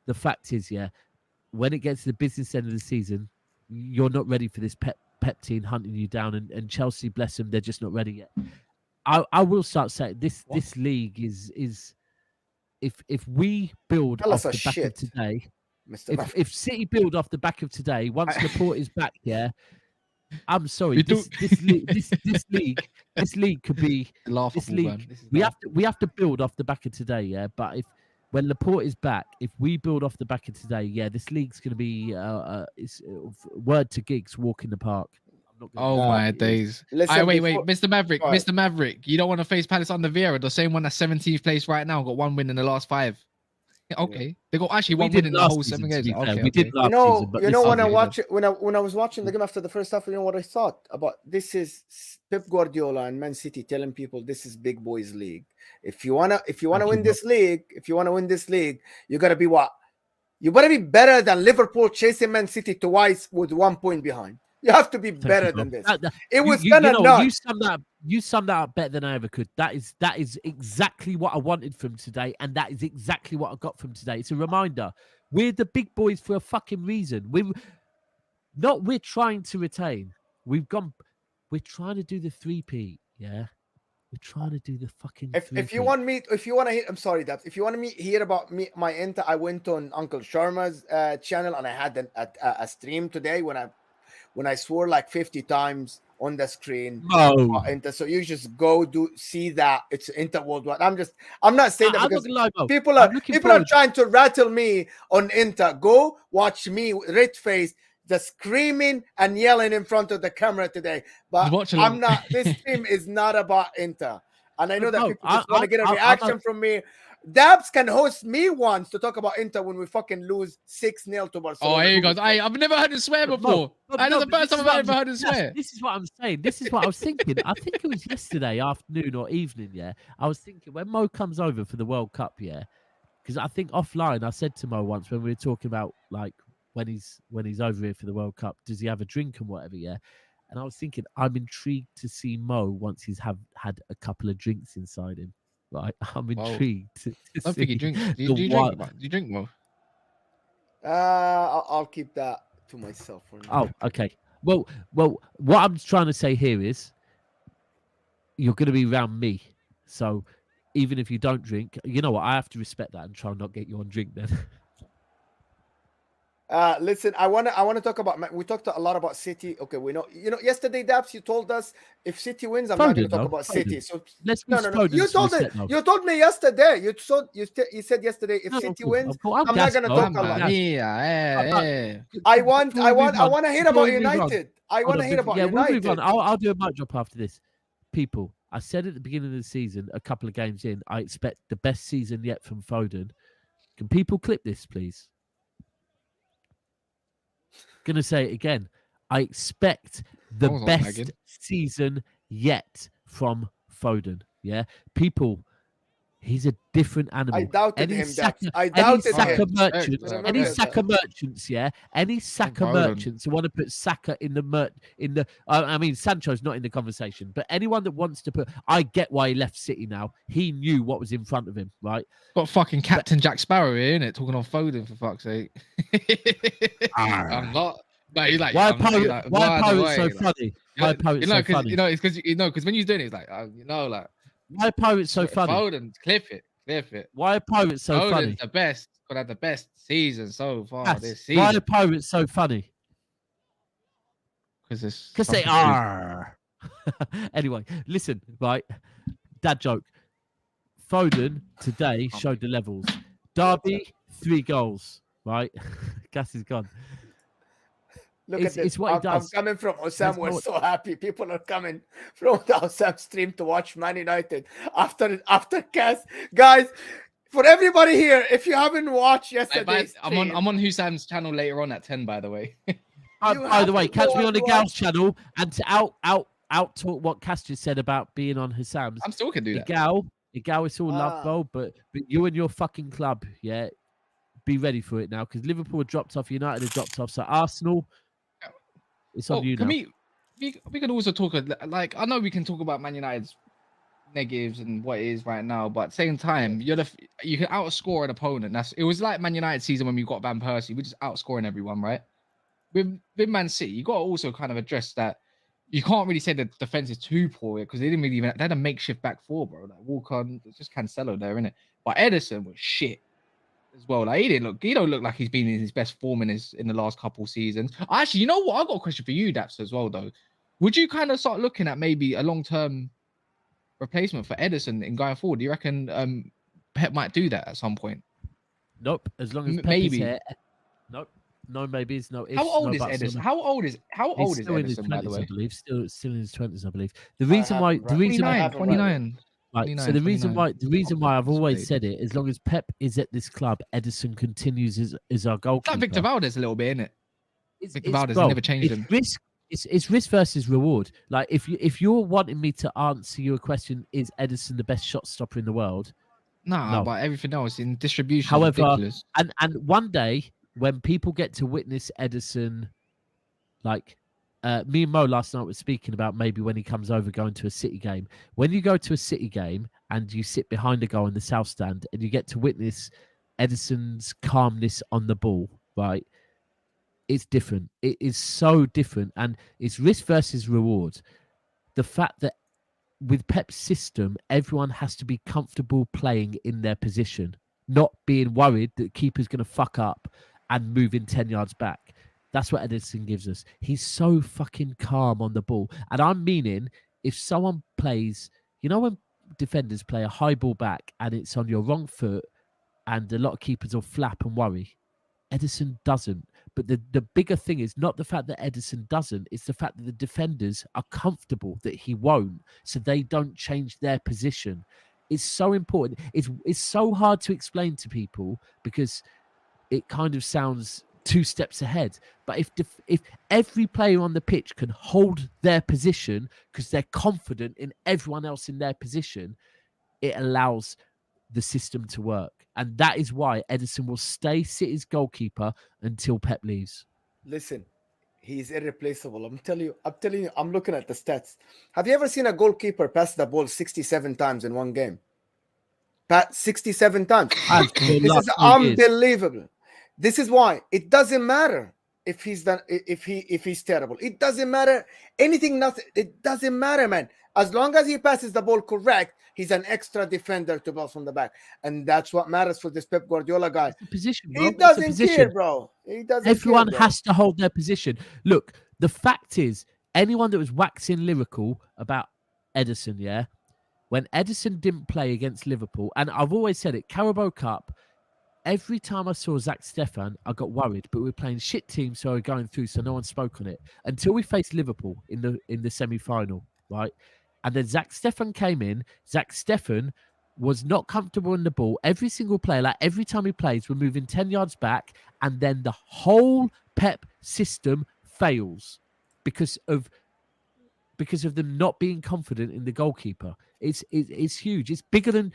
The fact is, yeah, when it gets to the business end of the season, you're not ready for this Pep team hunting you down. And Chelsea, bless them, they're just not ready yet. I will start saying this league is if we build Tell off us the a back shit, of today, Mr. if City build off the back of today, once Laporte is back, yeah, I'm sorry, We this league could be Laughable, this league. man. This is We have to build off the back of today, yeah. But when Laporte is back, if we build off the back of today, yeah, this league's going to be word to Giggs, walk in the park. I'm not gonna Oh Nah, my days. listen, Wait, before- Mr. Maverick, Go ahead. Mr. Maverick, you don't want to face Palace under Vieira, the same one that's 17th place right now, got one win in the last 5. Yeah, okay, they got actually We one did win in the last whole season, 7 to games. be fair. Okay, We did okay. last season, but You know this when I season- watch it, when I was watching the game after the first half, you know what I thought about? This is Pep Guardiola and Man City telling people this is big boys league. If you wanna win this league, you gotta be what? You gotta be better than Liverpool chasing Man City twice with 1 point behind. You have to be better than this. It was kind of nuts. You summed that up better than I ever could. That is exactly what I wanted from today, and that is exactly what I got from today. It's a reminder. We're the big boys for a fucking reason. We're trying to retain. We're trying to do the 3P, yeah. We're trying to do the fucking. If you want to hear, I'm sorry, Daps. If you want to hear about my Inter, I went on Uncle Sharma's channel and I had a stream today when I swore like 50 times on the screen. No. Inter. So you just go see that it's Inter worldwide. I'm not saying that because people are trying to rattle me on Inter. Go watch me red face just screaming and yelling in front of the camera today. But I'm not. This stream is not about Inter, and I know that people just want to get a reaction from me. Dabs can host me once to talk about Inter when we fucking lose 6-0 to Barcelona. Oh, here you go. I've never heard him swear before. That's the first time I've ever heard him swear. This is what I'm saying. This is what I was thinking. I think it was yesterday afternoon or evening, yeah. I was thinking when Mo comes over for the World Cup, yeah, because I think offline I said to Mo once when we were talking about like when he's over here for the World Cup, does he have a drink and whatever, yeah? And I was thinking, I'm intrigued to see Mo once he's had a couple of drinks inside him. Right, I'm intrigued. I don't think he drinks. Do you drink, Mo? I'll keep that to myself for now. Oh, okay. Well, what I'm trying to say here is, you're going to be around me, so even if you don't drink, you know what? I have to respect that and try and not get you on drink then. Listen, I wanna talk about. We talked a lot about City. Okay, we know. Yesterday, Daps, you told us if City wins, I'm not going to talk about City. So let's no. You told me yesterday. You said yesterday if City wins, I'm not going to talk a lot. I want to hear about United. I want to hear about United. We'll move on. I'll do a mic drop after this. People, I said at the beginning of the season, a couple of games in, I expect the best season yet from Foden. Can people clip this, please? Gonna say it again. I expect the best season yet from Foden. Yeah, people, He's a different animal. I doubted Any him, Saka, Daps. I any doubted Saka him. merchants, Remember any that. Saka merchants, yeah, any Saka Foden. merchants who want to put Saka in the. I mean, Sancho's not in the conversation, but anyone that wants to put, I get why he left City now. He knew what was in front of him, right? Got fucking Captain Jack Sparrow here, innit? Talking on Foden for fuck's sake. I'm not. But he's like, Why I'm not, he's like, why by the Pirates so way, like, funny? Why Pirates so funny? it's because when you're doing it, it's like, like, Why Pirates so funny? Foden, clip it. Why are Pirates so Foden's funny? the best. Could have the best season so far Yes. this season. Why are Pirates so funny? Because They are. Anyway, listen, right? Dad joke. Foden today showed the levels. Derby, 3 goals, right? Gas is gone. Look It's- at this. it's what he I'm does. coming from Osam. That's We're what- so happy. People are coming from the Osam stream to watch Man United after Cas. Guys, for everybody here, if you haven't watched yesterday's I'm stream, on Husam's channel later on at 10, by the way. You By the have way, to catch go me on the and Gals watch. channel and to out talk what Cass just said about being on Hassam's. I'm still can do that. The gal, it's all love, Ah. bro. But you and your fucking club, yeah, be ready for it now because Liverpool dropped off, United have dropped off, so Arsenal, it's on you now. We can also talk like I know we can talk about Man United's negatives and what it is right now, but at the same time, you can outscore an opponent. It was like Man United season when we got Van Persie. We're just outscoring everyone, right? With Man City, you got to also kind of address that. You can't really say the defense is too poor because they had a makeshift back four, bro. Like Walker, it's just Cancelo there, innit? But Ederson was shit as well. Like he don't look like he's been in his best form in the last couple seasons. Actually, you know what? I got a question for you, Daps, as well, though. Would you kind of start looking at maybe a long-term replacement for Ederson in going forward? Do you reckon Pep might do that at some point? Nope. As long as Pep Maybe. is here. Nope. No maybes, no ifs. How old no is buts, no Ederson? How old is still in his Ederson, by the 20s, way? I believe. Still in his 20s, I believe. The reason have why, him the right. reason why, 29. right, so the reason 29. why I've always Spade. said it, as long as Pep is at this club, Edison continues as our It's goalkeeper. like Victor Valdez a little bit, innit? Victor Valdez bro, never changed it's him. risk. It's risk versus reward. Like if you're wanting me to answer your question, is Edison the best shot stopper in the world? Nah, No. but everything else in distribution However, is ridiculous. And one day when people get to witness Edison, like me and Mo last night were speaking about maybe when he comes over going to a City game. When you go to a City game and you sit behind a goal in the South Stand and you get to witness Edison's calmness on the ball, right? It's different. It is so different, and it's risk versus reward. The fact that with Pep's system, everyone has to be comfortable playing in their position, not being worried that keeper's going to fuck up and moving 10 yards back. That's what Edison gives us. He's so fucking calm on the ball. And I'm meaning if someone plays, you know, when defenders play a high ball back and it's on your wrong foot and a lot of keepers will flap and worry, Edison doesn't. But the bigger thing is not the fact that Edison doesn't, it's the fact that the defenders are comfortable that he won't, so they don't change their position. It's so important. It's so hard to explain to people because it kind of sounds 2 steps ahead. But if every player on the pitch can hold their position because they're confident in everyone else in their position, it allows the system to work. And that is why Edison will stay City's goalkeeper until Pep leaves. Listen, he's irreplaceable. I'm telling you, I'm looking at the stats. Have you ever seen a goalkeeper pass the ball 67 times in one game? 67 times. This is unbelievable. This is why it doesn't matter if he's terrible. It doesn't matter anything, nothing. It doesn't matter, man. As long as he passes the ball correct, he's an extra defender to pass from the back, and that's what matters for this Pep Guardiola guy. Position, bro. He doesn't care, bro. He doesn't. Everyone care, has to hold their position. Look, the fact is, anyone that was waxing lyrical about Edison, yeah, when Edison didn't play against Liverpool, and I've always said it, Carabao Cup. Every time I saw Zach Stefan, I got worried, but we were playing shit teams, so we were going through, so no one spoke on it until we faced Liverpool in the semi-final, right? And then Zach Stefan came in. Zach Stefan was not comfortable in the ball. Every single player, like every time he plays, we're moving 10 yards back, and then the whole Pep system fails because of them not being confident in the goalkeeper. It's huge. It's bigger than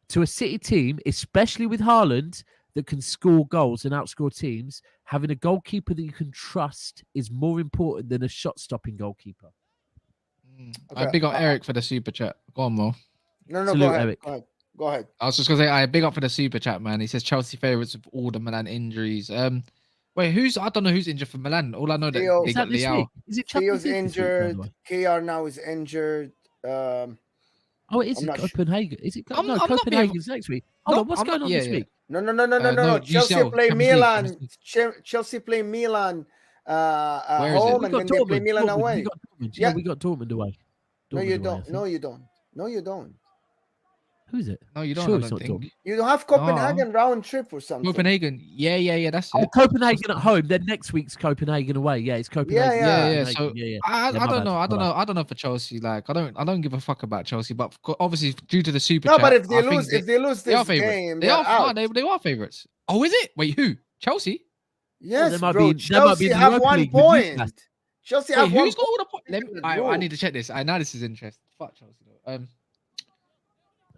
to a City team, especially with Haaland, that can score goals and outscore teams. Having a goalkeeper that you can trust is more important than a shot-stopping goalkeeper. I Okay. big up Eric for the super chat. Go on, Mo. No, Salute, go ahead. Eric. Go ahead. I was just gonna say, I big up for the super chat, man. He says Chelsea favourites with all the Milan injuries. Wait, I don't know who's injured for Milan. All I know that Theo. they Is got that this Leao. week? Is it Theo's Champions League this week, by the injured. way? KR now is injured. Oh, it is I'm not sure. Copenhagen. Is it? I'm No, not being- Copenhagen's next week. Hold No, on, what's I'm not- going on yeah, this yeah. week? No. No, Chelsea UCL, play Champions League, Milan. Champions League. Chelsea play Milan Where is it? home, We and got then they play Dortmund. Milan We away. got Dortmund. Yeah. Yeah, we got Dortmund away. No, Dortmund you away, I don't. think. No, you don't. No, you don't. Who is it? No, you don't. Sure, I it's don't not think. Dortmund. You don't have Copenhagen round trip or something. Copenhagen. Yeah. That's Oh, it. Copenhagen at home. Then next week's Copenhagen away. Yeah, it's Copenhagen. Yeah. So Yeah. I Yeah, my don't bad, know. my bad. I don't know for Chelsea. Like I don't give a fuck about Chelsea. But obviously due to the super No, chat, but if they I think lose, they are this favourites. game, They they're are. out. No, they are favourites. Oh, is it? Wait, who? Chelsea? Yes, they might bro. be- they might be Chelsea in the have Europa 1 League with point. Newcastle. Chelsea Wait, have 1 who's got all the points? point. I need to check this. Now this is interesting. Fuck Chelsea. Though.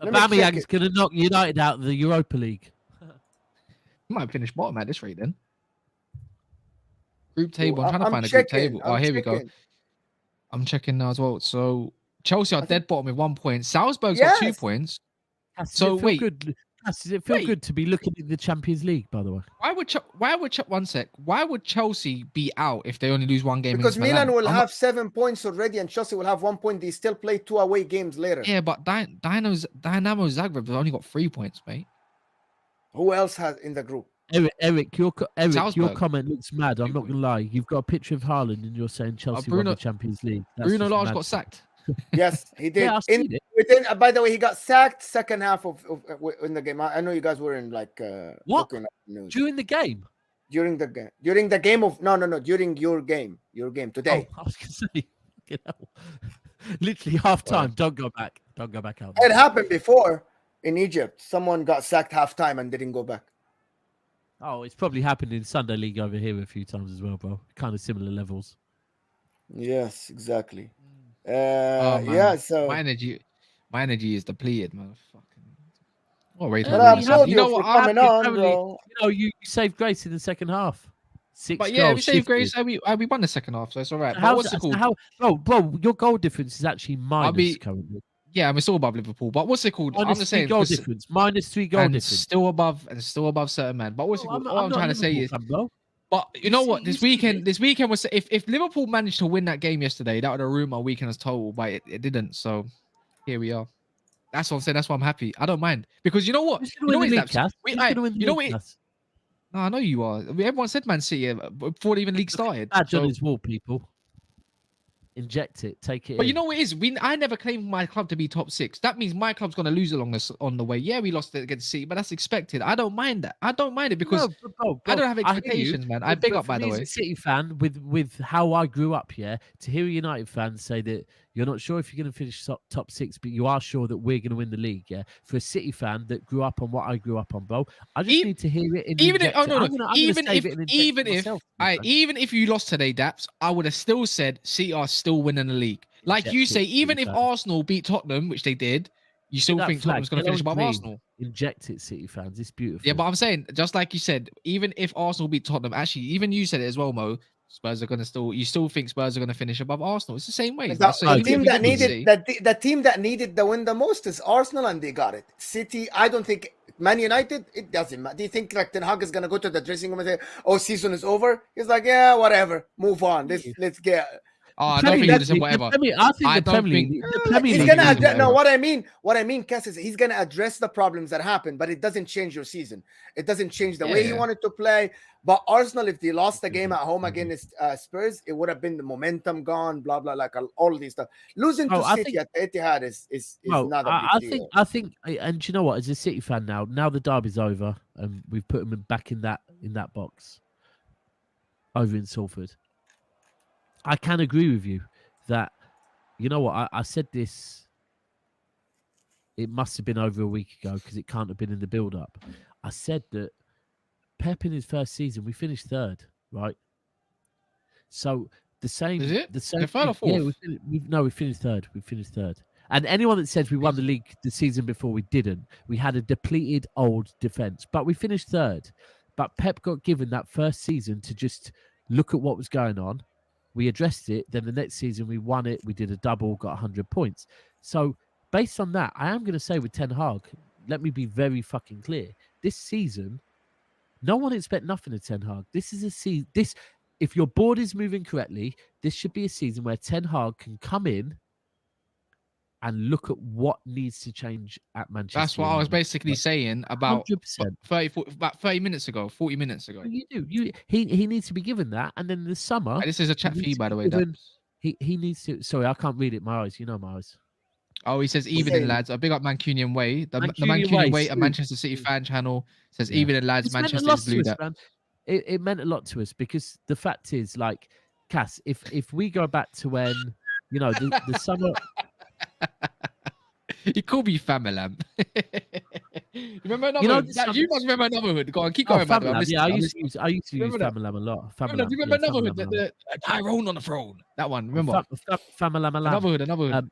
Let me check Aubameyang's it. going to knock United out of the Europa League. Might finish bottom at this rate then. Group table. I'm I'm trying to find a checking, group table. Oh, I'm here we go. checking. I'm checking now as well. So Chelsea are think- dead bottom with 1 point. Salzburg's got 2 Yes. points. Cass, does So, it feel wait. good? Cass, does it feel Wait. good to be looking at the Champions League? By the way, Why would Chelsea be out if they only lose one game? Because against Milan will I'm have 7 points already, and Chelsea will have 1 point. They still play 2 away games later. Yeah, but Dynamo Zagreb has only got 3 points, mate. Who else has in the group? Eric, your Salzburg. comment looks mad. I'm not gonna lie. You've got a picture of Haaland, and you're saying Chelsea won Bruno- the Champions League. That's Bruno just Lage mad. got sacked. Yes, he did. Yeah, I've seen it. By the way, he got sacked second half of in the game. I know you guys were in like What? looking at the news. During the game. during the game. During the game of no, during your game today. Oh, I was gonna say, fucking hell. Literally half time. Don't go back. Don't go back out. It happened before in Egypt. Someone got sacked half time and didn't go back. Oh, it's probably happened in Sunday League over here a few times as well, bro. Kind of similar levels. Yes, exactly. Oh, man. Yeah, so My energy is depleted, man. Fucking. What rate? But but I you told you you know for what? I coming have to on, apparently- bro. You know, you saved Grace in the second half. 6 But yeah, goals we saved shifted. Grace. We won the second half, so it's all right. But How's what's that- it called? Bro, your goal difference is actually minus be- currently. Yeah, I'm still above Liverpool. But what's it called? I'm Minus just 3 saying. goal for- difference. Minus 3 goal and difference. still above certain man. But what's it Bro, called? All I'm not trying a to say Liverpool is, fan, bro. but you know You what? see- This you see weekend, it. this weekend was if Liverpool managed to win that game yesterday, that would have ruined my weekend as total. But it didn't. So here we are. That's what I'm saying. That's why I'm happy. I don't mind because you know what? Who's You going know to win the what? league, Cass? Who's Aye, going to win the you know league, what? Cass? No, I know you are. Everyone said Man City before the even league started. Badge on So- his wall, people. Inject it. Take it But in. you know what it is? I never claimed my club to be top 6. That means my club's gonna lose on the way. Yeah, we lost it against City, but that's expected. I don't mind that. I don't mind it because No, bro, I don't have hear you, expectations, man. I but- big but up for by the me as way. a City fan, with how I grew up, yeah, to hear a United fan say that you're not sure if you're going to finish top 6, but you are sure that we're going to win the league, yeah. For a City fan that grew up on what I grew up on, bro, I just need to hear it. And Even if inject it. I'm gonna save it and inject it myself, man. even if you lost today, Daps, I would have still said City are still winning the league. Like you Inject say, it, even City if fan. Arsenal beat Tottenham, which they did, you still that think flag, Tottenham's gonna yellow finish above green. Arsenal. Inject it, City fans. It's beautiful. Yeah, but I'm saying, just like you said, even if Arsenal beat Tottenham, actually, even you said it as well, Mo. Spurs are gonna you still think Spurs are gonna finish above Arsenal. It's the same way. The, So the even team if that you say- needed the team that needed the win the most is Arsenal, and they got it. City, I don't think. Man United, it doesn't matter. Do you think like Ten Hag is gonna go to the dressing room and say, "Oh, season is over"? He's like, "Yeah, whatever, move on. Let's get." Oh, I The don't Premier think you League- said whatever. I think I the don't Premier think- League. The Premier He's League gonna is- address- address. No, what I mean, Cass, is he's gonna address the problems that happen, but it doesn't change your season. It doesn't change the way he Yeah. wanted to play. But Arsenal, if they lost the game at home against Spurs, it would have been the momentum gone. Blah blah, like all these stuff. Losing to Oh, I City think- at the Etihad is No, not a I big think, deal. I think, and do you know what? As a City fan now the derby's over, and we've put them back in that box over in Salford. I can agree with you that, you know what? I said this. It must have been over a week ago because it can't have been in the build-up. I said that Pep in his first season, we finished 3rd, right? So the same. Is it? The same. They're 3rd or Yeah, 4th? we finished 3rd. We finished 3rd. And anyone that says we won the league the season before, we didn't. We had a depleted old defence, but we finished third. But Pep got given that first season to just look at what was going on. We addressed it. Then the next season we won it. We did a double, got 100 points. So based on that, I am going to say with Ten Hag, let me be very fucking clear. This season, no one expect nothing of Ten Hag. This is a season. If your board is moving correctly, this should be a season where Ten Hag can come in and look at what needs to change at Manchester. That's what I was basically saying about 100%. 30 minutes ago, 40 minutes ago. You do. He needs to be given that, and then in the summer. This is a chat he for needs you, by to the be way. given- He needs to. Sorry, I can't read it. My eyes. You know my eyes. Oh, he says evening, saying- lads. A big up Mancunian Way. The Mancunian Mancunian Way, Way, a sweet. Manchester City fan channel, says Yeah. evening, lads. It's meant a Manchester lot is to blue. us, That man. It meant a lot to us because the fact is, like, Cass, if we go back to when, the summer. he called me Famalam. You remember another? You must remember another hood. Go on, keep going, man. I used to use Remember that? Famalam a lot. Do you remember another hood? The Tyrone on the throne. That one. Remember? Famalam. Another hood.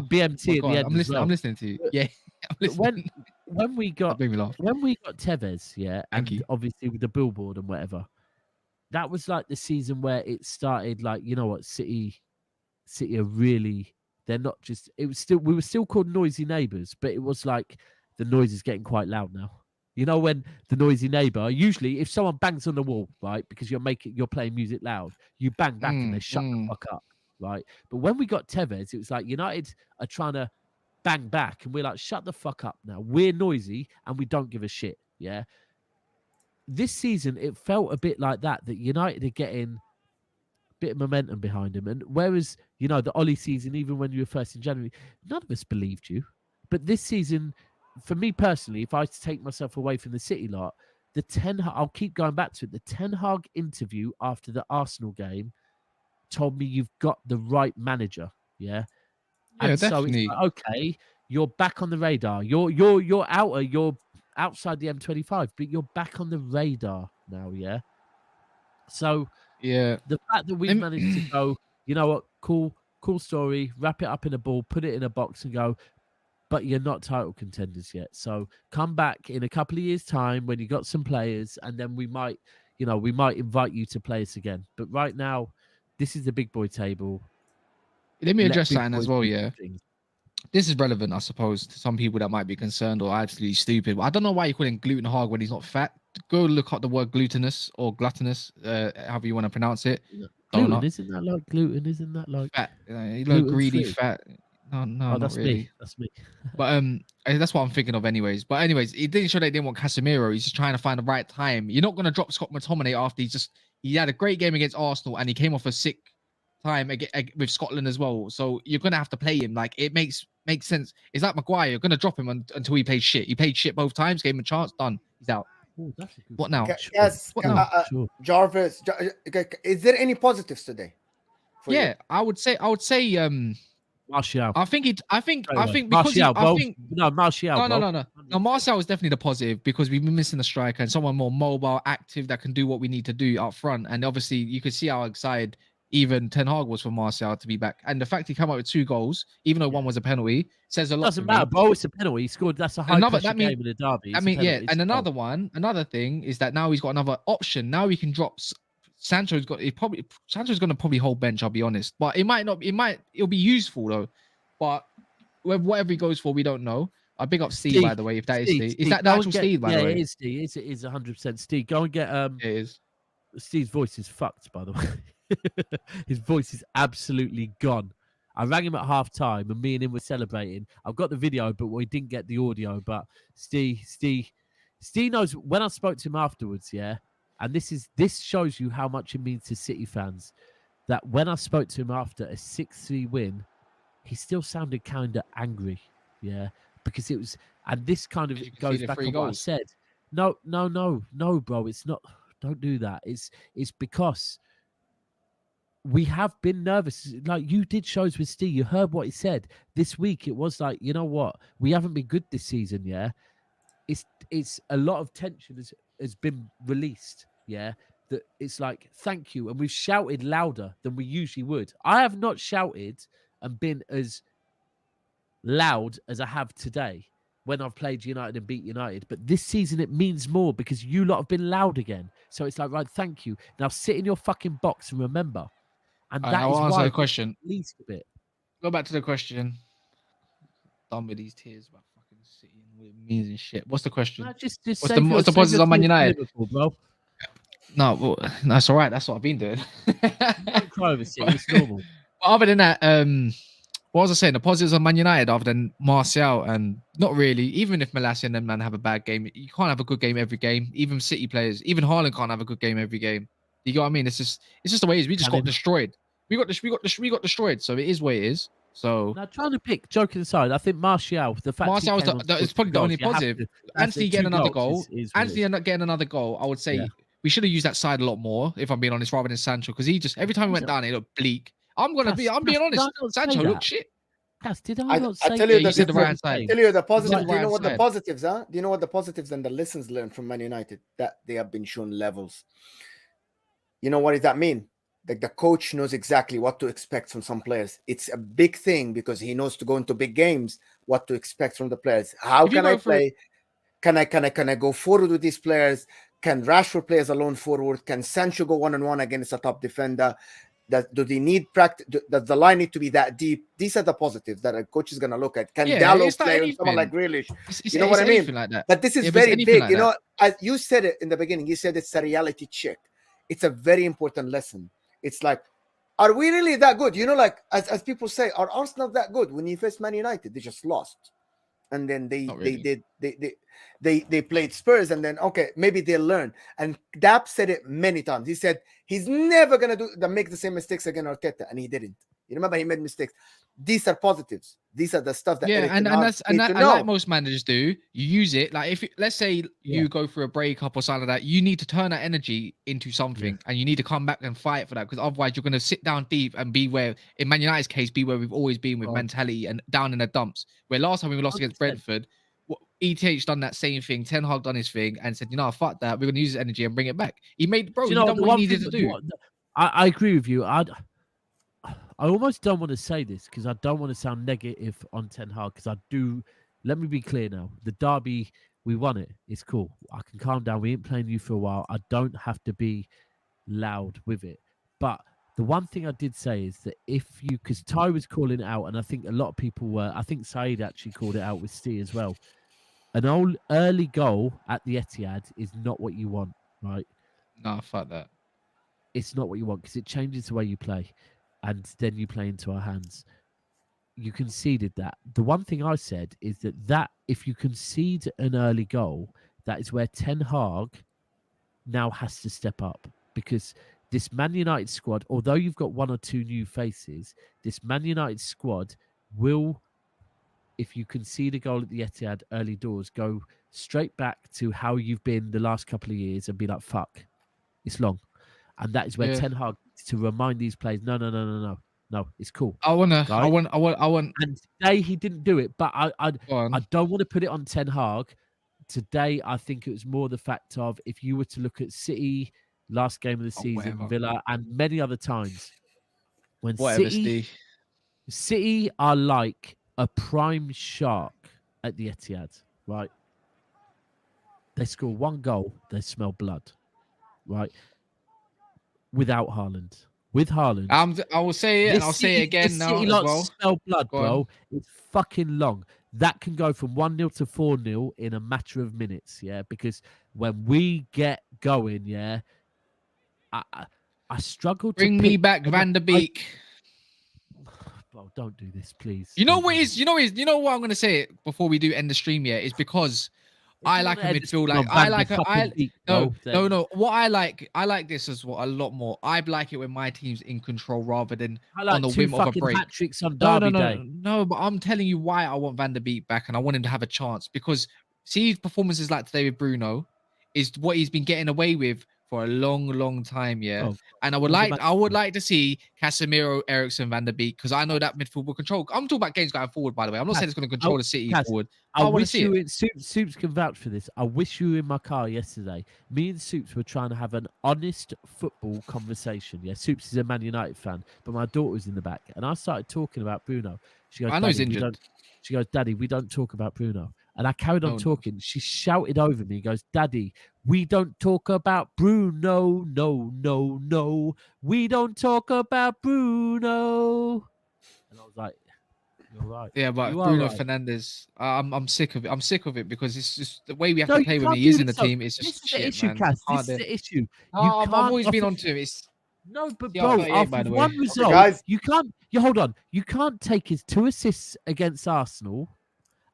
BMT at the end. I'm listening. I'm listening to you. Yeah. I'm listening. When we got That made me laugh. Tevez, yeah, Thank and you. obviously with the billboard and whatever, that was like the season where it started. Like, you know what, City are really. They're not just. It was still. We were still called noisy neighbours, but it was like the noise is getting quite loud now. You know, when the noisy neighbour. Usually, if someone bangs on the wall, right, because you're playing music loud, you bang back and they shut the fuck up, right. But when we got Tevez, it was like United are trying to bang back, and we're like, shut the fuck up now. We're noisy and we don't give a shit. Yeah. This season, it felt a bit like that United are getting bit of momentum behind him. And whereas, the Ollie season, even when you were first in January, none of us believed you. But this season, for me personally, if I take myself away from the City lot, I'll keep going back to it. The Ten Hag interview after the Arsenal game told me you've got the right manager. Yeah. Yeah, and definitely. So it's like, okay, you're back on the radar. You're outside the M25, but you're back on the radar now. Yeah. So Yeah. the fact that we've managed to go, you know what, cool story, wrap it up in a ball, put it in a box and go, but you're not title contenders yet. So come back in a couple of years' time when you got some players, and then we might invite you to play us again. But right now, this is the big boy table. Let me address big something as boys well, do yeah. things. This is relevant, I suppose, to some people that might be concerned or absolutely stupid. I don't know why you call him gluten hog when he's not fat. Go look up the word glutinous or gluttonous, however you want to pronounce it. Gluten, isn't that like gluten? Isn't that like fat? You look greedy, fat. No, not that's really. me. That's me. But that's what I'm thinking of, anyways. But anyways, it didn't show they didn't want Casemiro. He's just trying to find the right time. You're not going to drop Scott McTominay after he had a great game against Arsenal and he came off a sick time with Scotland as well. So you're going to have to play him. Like, it makes sense. It's like Maguire. You're going to drop him until he plays shit. He played shit both times. Gave him a chance. Done. He's out. Ooh, that's a good What now? Yes, What now? Sure. Jarvis. Is there any positives today? for Yeah, you? I would say Martial. I think because Martial. Martial. No, Martial is definitely the positive because we've been missing a striker and someone more mobile, active that can do what we need to do up front. And obviously, you could see how excited even Ten Hag was for Martial to be back. And the fact he came out with 2 goals, even though one was a penalty, says a lot. Doesn't matter, bro. It's a penalty. He scored. That's a high pressure game in the derby. Another thing is that now he's got another option. Now he can drop. Sancho's going to probably hold bench. I'll be honest, but it might not. It'll be useful though. But whatever he goes for, we don't know. I big up Steve, by the way. If that is Steve, is that the actual Steve? By the way, yeah, it is Steve. It is 100% Steve. Go and get It is. Steve's voice is fucked, by the way. His voice is absolutely gone. I rang him at half time and me and him were celebrating. I've got the video, but we didn't get the audio. But Steve knows when I spoke to him afterwards, yeah. And this shows you how much it means to City fans. That when I spoke to him after a 6-3 win, he still sounded kind of angry, yeah. Because it was, and this kind of goes back on what I said. No, bro. It's not. Don't do that. It's because we have been nervous. Like you did shows with Steve. You heard what he said. This week it was like, you know what? We haven't been good this season, yeah. It's a lot of tension has been released, yeah. That it's like, thank you. And we've shouted louder than we usually would. I have not shouted and been as loud as I have today when I've played United and beat United. But this season it means more because you lot have been loud again. So it's like, right, thank you. Now sit in your fucking box and remember. And that I'll is answer why the question. at least a bit. Go back to the question. Done with these tears about fucking City and what it means and shit. What's the question? No, just What's save the save positives your on Man tears for United? Liverpool, bro. No, well, that's all right. That's what I've been doing. Don't cry over City. It's normal. But other than that, what was I saying? The positives on Man United, other than Martial, and not really. Even if Malacia and them man have a bad game, you can't have a good game every game. Even City players, even Haaland can't have a good game every game. You get what I mean? It's just the way it is. We just got destroyed. We got destroyed. So it is what it is. So now, trying to pick, joking aside, I think Martial, the fact Martial was it's probably the only positive. Anthony getting another goal. Anthony not getting another goal. I would say we should have used that side a lot more, if I'm being honest, rather than Sancho, because he just every time he went down, it looked bleak. I'm being honest. Sancho looked shit. Kas, did I not say I tell you you said the right side. I tell you the positives. Right Do you know what the side. positives are? Do you know what the positives and the lessons learned from Man United? That they have been shown levels. You know what does that mean? Like the coach knows exactly what to expect from some players. It's a big thing because he knows to go into big games what to expect from the players. How can I play? Can I go forward with these players? Can Rashford play as a lone forward? Can Sancho go 1-on-1 against a top defender? Do they need practice? Does the line need to be that deep? These are the positives that a coach is going to look at. Can Dallo play with someone like Grealish? You know what I mean? Like that. But this is very big. You know, as you said it in the beginning, you said it's a reality check. It's a very important lesson. It's like, are we really that good? You know, like as people say, are Arsenal that good? When you faced Man United, they just lost. And then they played Spurs, and then okay, maybe they'll learn. And Daps said it many times. He said he's never gonna make the same mistakes again, Arteta, and he didn't. You remember he made mistakes. These are positives. These are the stuff that and like most managers do. You use it like if let's say you go through a breakup or something like that, you need to turn that energy into something, and you need to come back and fight for that, because otherwise you're going to sit down deep and be where, in Man United's case, be where we've always been with mentality and down in the dumps. Where last time we lost against Brentford, ETH done that same thing. Ten Hag done his thing and said, fuck that. We're going to use his energy and bring it back. He made he done what he needed to do. I agree with you. I almost don't want to say this because I don't want to sound negative on Ten Hag, because I do. Let me be clear now. The derby, we won it. It's cool. I can calm down. We ain't playing you for a while. I don't have to be loud with it. But the one thing I did say is that because Ty was calling it out, and I think a lot of people were, I think Saeed actually called it out with Steve as well. An early goal at the Etihad is not what you want, right? No, fuck that. It's not what you want because it changes the way you play. And then you play into our hands. You conceded that. The one thing I said is that if you concede an early goal, that is where Ten Hag now has to step up, because this Man United squad, although you've got one or two new faces, this Man United squad will, if you concede a goal at the Etihad early doors, go straight back to how you've been the last couple of years and be like, fuck, it's long. And that is where Ten Hag to remind these players, no, it's cool. I want. And today he didn't do it, but I don't want to put it on Ten Hag. Today, I think it was more the fact of, if you were to look at City last game of the season, Villa, and many other times, when City are like a prime shark at the Etihad, right? They score one goal, they smell blood, right? Without Haaland. With Haaland. I will say it, and I'll say it again now as well. Smell blood, bro. It's fucking long. That can go from 1-0 to 4-0 in a matter of minutes, yeah? Because when we get going, yeah, I struggle to bring me back Van der Beek. Bro, don't do this, please. You know what I'm gonna say before we do end the stream, yeah, is because I like a midfield. What I like this as well a lot more. I like it when my team's in control rather than on the whim of a break. Hat-tricks on Derby Day. No, but I'm telling you why I want Van der Beek back, and I want him to have a chance, because see, performances like today with Bruno is what he's been getting away with for a long time, yeah. And I would like to see Casemiro, Eriksen, Van der Beek, because I know that midfield will control. I'm talking about games going forward, by the way. I'm not saying it's going to control the City forward. I wish you in Soups can vouch for this. I wish you were in my car yesterday. Me and Soups were trying to have an honest football conversation. Yeah, Soups is a Man United fan, but my daughter was in the back, and I started talking about Bruno. She goes, I know he's injured. She goes, Daddy, we don't talk about Bruno. And I carried on No. talking. She shouted over me, goes, Daddy, we don't talk about Bruno. No, no, no. We don't talk about Bruno. And I was like, you're right. Yeah, but You are Bruno right. Fernandes, I'm sick of it. I'm sick of it because it's just the way we have No, to you play when can't he is do in the this, though. team. It's This just is the shit, issue, man. Cass. Can't This is do it. the issue. No, You I've can't always been offer- onto him. It's No, but Yeah, I'm bro, 38, by after the one way. result, guys. you can't. You hold on. You can't take his 2 assists against Arsenal,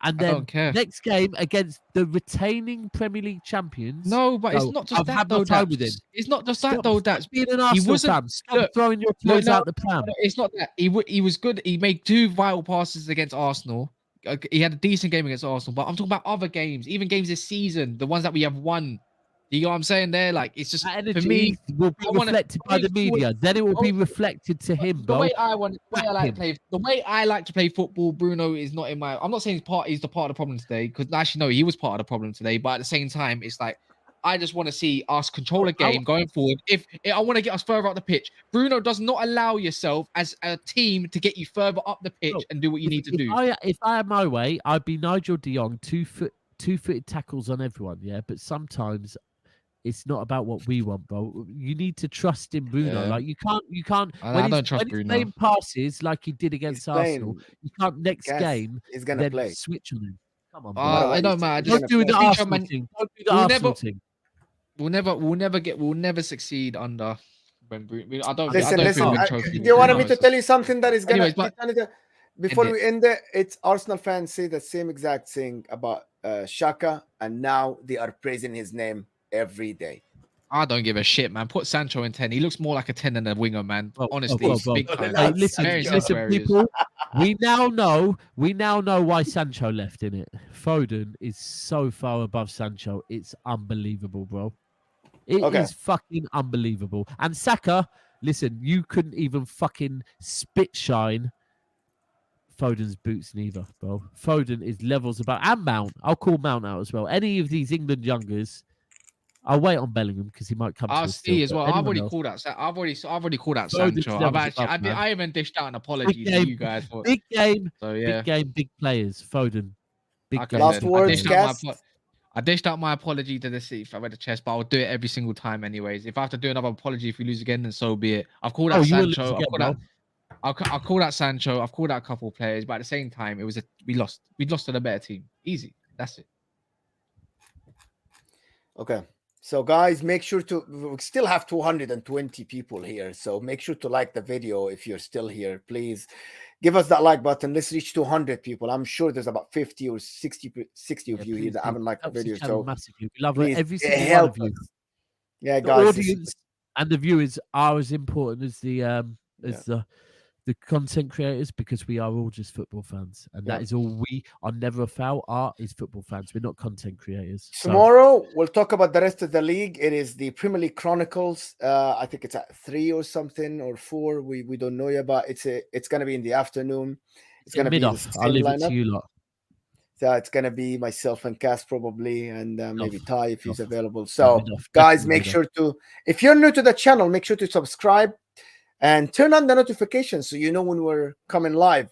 and I then don't care. next game against the retaining Premier League champions. No, but it's go, not just I've that had my though, time with him. Daps. It's not just Stop, that though, stop Daps. being an He Arsenal wasn't. fan. Stop Look, throwing your look, toys no, out the pram. it's not that. He was good. He made 2 vital passes against Arsenal. He had a decent game against Arsenal, but I'm talking about other games, even games this season, the ones that we have won. You know what I'm saying there? Like it's just That for me. energy will be I wanna- reflected by the media. Then it will be reflected to him, The bro. way I want, the way I Back like him. to play, the way I like to play football, Bruno is not in my. I'm not saying he's the part of the problem today, because actually no, he was part of the problem today. But at the same time, it's like I just want to see us control a game going forward. If I want to get us further up the pitch, Bruno does not allow yourself as a team to get you further up the pitch and do what you need to do. If I had my way, I'd be Nigel de Jong, 2-footed tackles on everyone. Yeah, but sometimes it's not about what we want, bro. You need to trust in Bruno. Yeah. Like you can't. I don't trust when Bruno. he's playing passes like he did against Arsenal, you can't next Yes, game he's gonna then play. switch on him. Come on, bro. No matter what, I don't he's matter. gonna Don't do the play. Arsenal thing. Don't do the We'll Arsenal never- thing. We'll never succeed under when Bruno. I don't. I Listen, don't listen. feel win Do trophy. you want No, me it's to just- tell you something that is gonna? Anyways, but- Before End we end it, it's Arsenal fans say the same exact thing about Shaka, and now they are praising his name every day. I don't give a shit, man. Put Sancho in 10. He looks more like a 10 than a winger, man. Bro, Honestly, bro. big No, time. they're Hey, not. listen, Very Sancho. listen, Sancho people. We now know why Sancho left in it. Foden is so far above Sancho. It's unbelievable, bro. It Okay. is fucking unbelievable. And Saka, listen, you couldn't even fucking spit shine Foden's boots neither, bro. Foden is levels above, and Mount. I'll call Mount out as well. Any of these England youngers, I'll wait on Bellingham because he might come. I'll to us see still, as but well. I've anyone already else- called out. I've already called out Foden's Sancho. levels above, man. I even dished out an apology to game. you guys for. Big game, So yeah. big game, big players. Foden, big Okay, game. Last then. words, Cass? I dished out my apology to the city if I read the chest, but I'll do it every single time anyways. If I have to do another apology if we lose again, then so be it. I've called out You will lose Sancho. again, bro. I'll call out Sancho. I've called out a couple of players, but at the same time, we lost. We lost to the better team. Easy. That's it. Okay. So guys, make sure to, we still have 220 people here. So make sure to like the video if you're still here. Please give us that like button. Let's reach 200 people. I'm sure there's about 50 or 60 of you here that haven't liked the video. So massively. We love please, every single one help of you. us. Yeah, The guys. audience and the viewers are as important as the content creators, because we are all just football fans, and that is all we are. Never a foul. Art is football fans. We're not content creators. So, Tomorrow we'll talk about the rest of the league. It is the Premier League Chronicles. I think it's at 3 or something or 4. We don't know yet, but it's gonna be in the afternoon. It's gonna be the mid-off. I'll same leave it to lineup. you lot. So it's gonna be myself and Cass probably, and maybe Off. Ty if he's Off. available. So mid-off. guys, Definitely make mid-off. sure to, if you're new to the channel, make sure to subscribe and turn on the notifications so you know when we're coming live.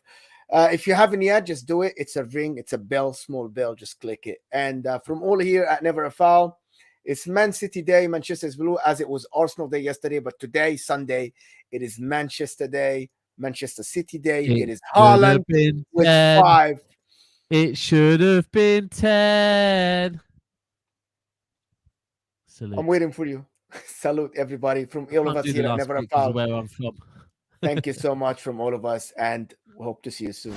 If you haven't yet, just do it. It's a ring, it's a bell, small bell, just click it. And from all here at Never a Foul, it's Man City Day, Manchester's blue, as it was Arsenal Day yesterday, but today, Sunday, it is Manchester Day, Manchester City Day. It is Haaland with 10. 5. It should have been 10. Salute. I'm waiting for you. Salute everybody from all of Can't us do the here at last Never a bit 'cause of Foul. where I'm from. Thank you so much from all of us, and we hope to see you soon.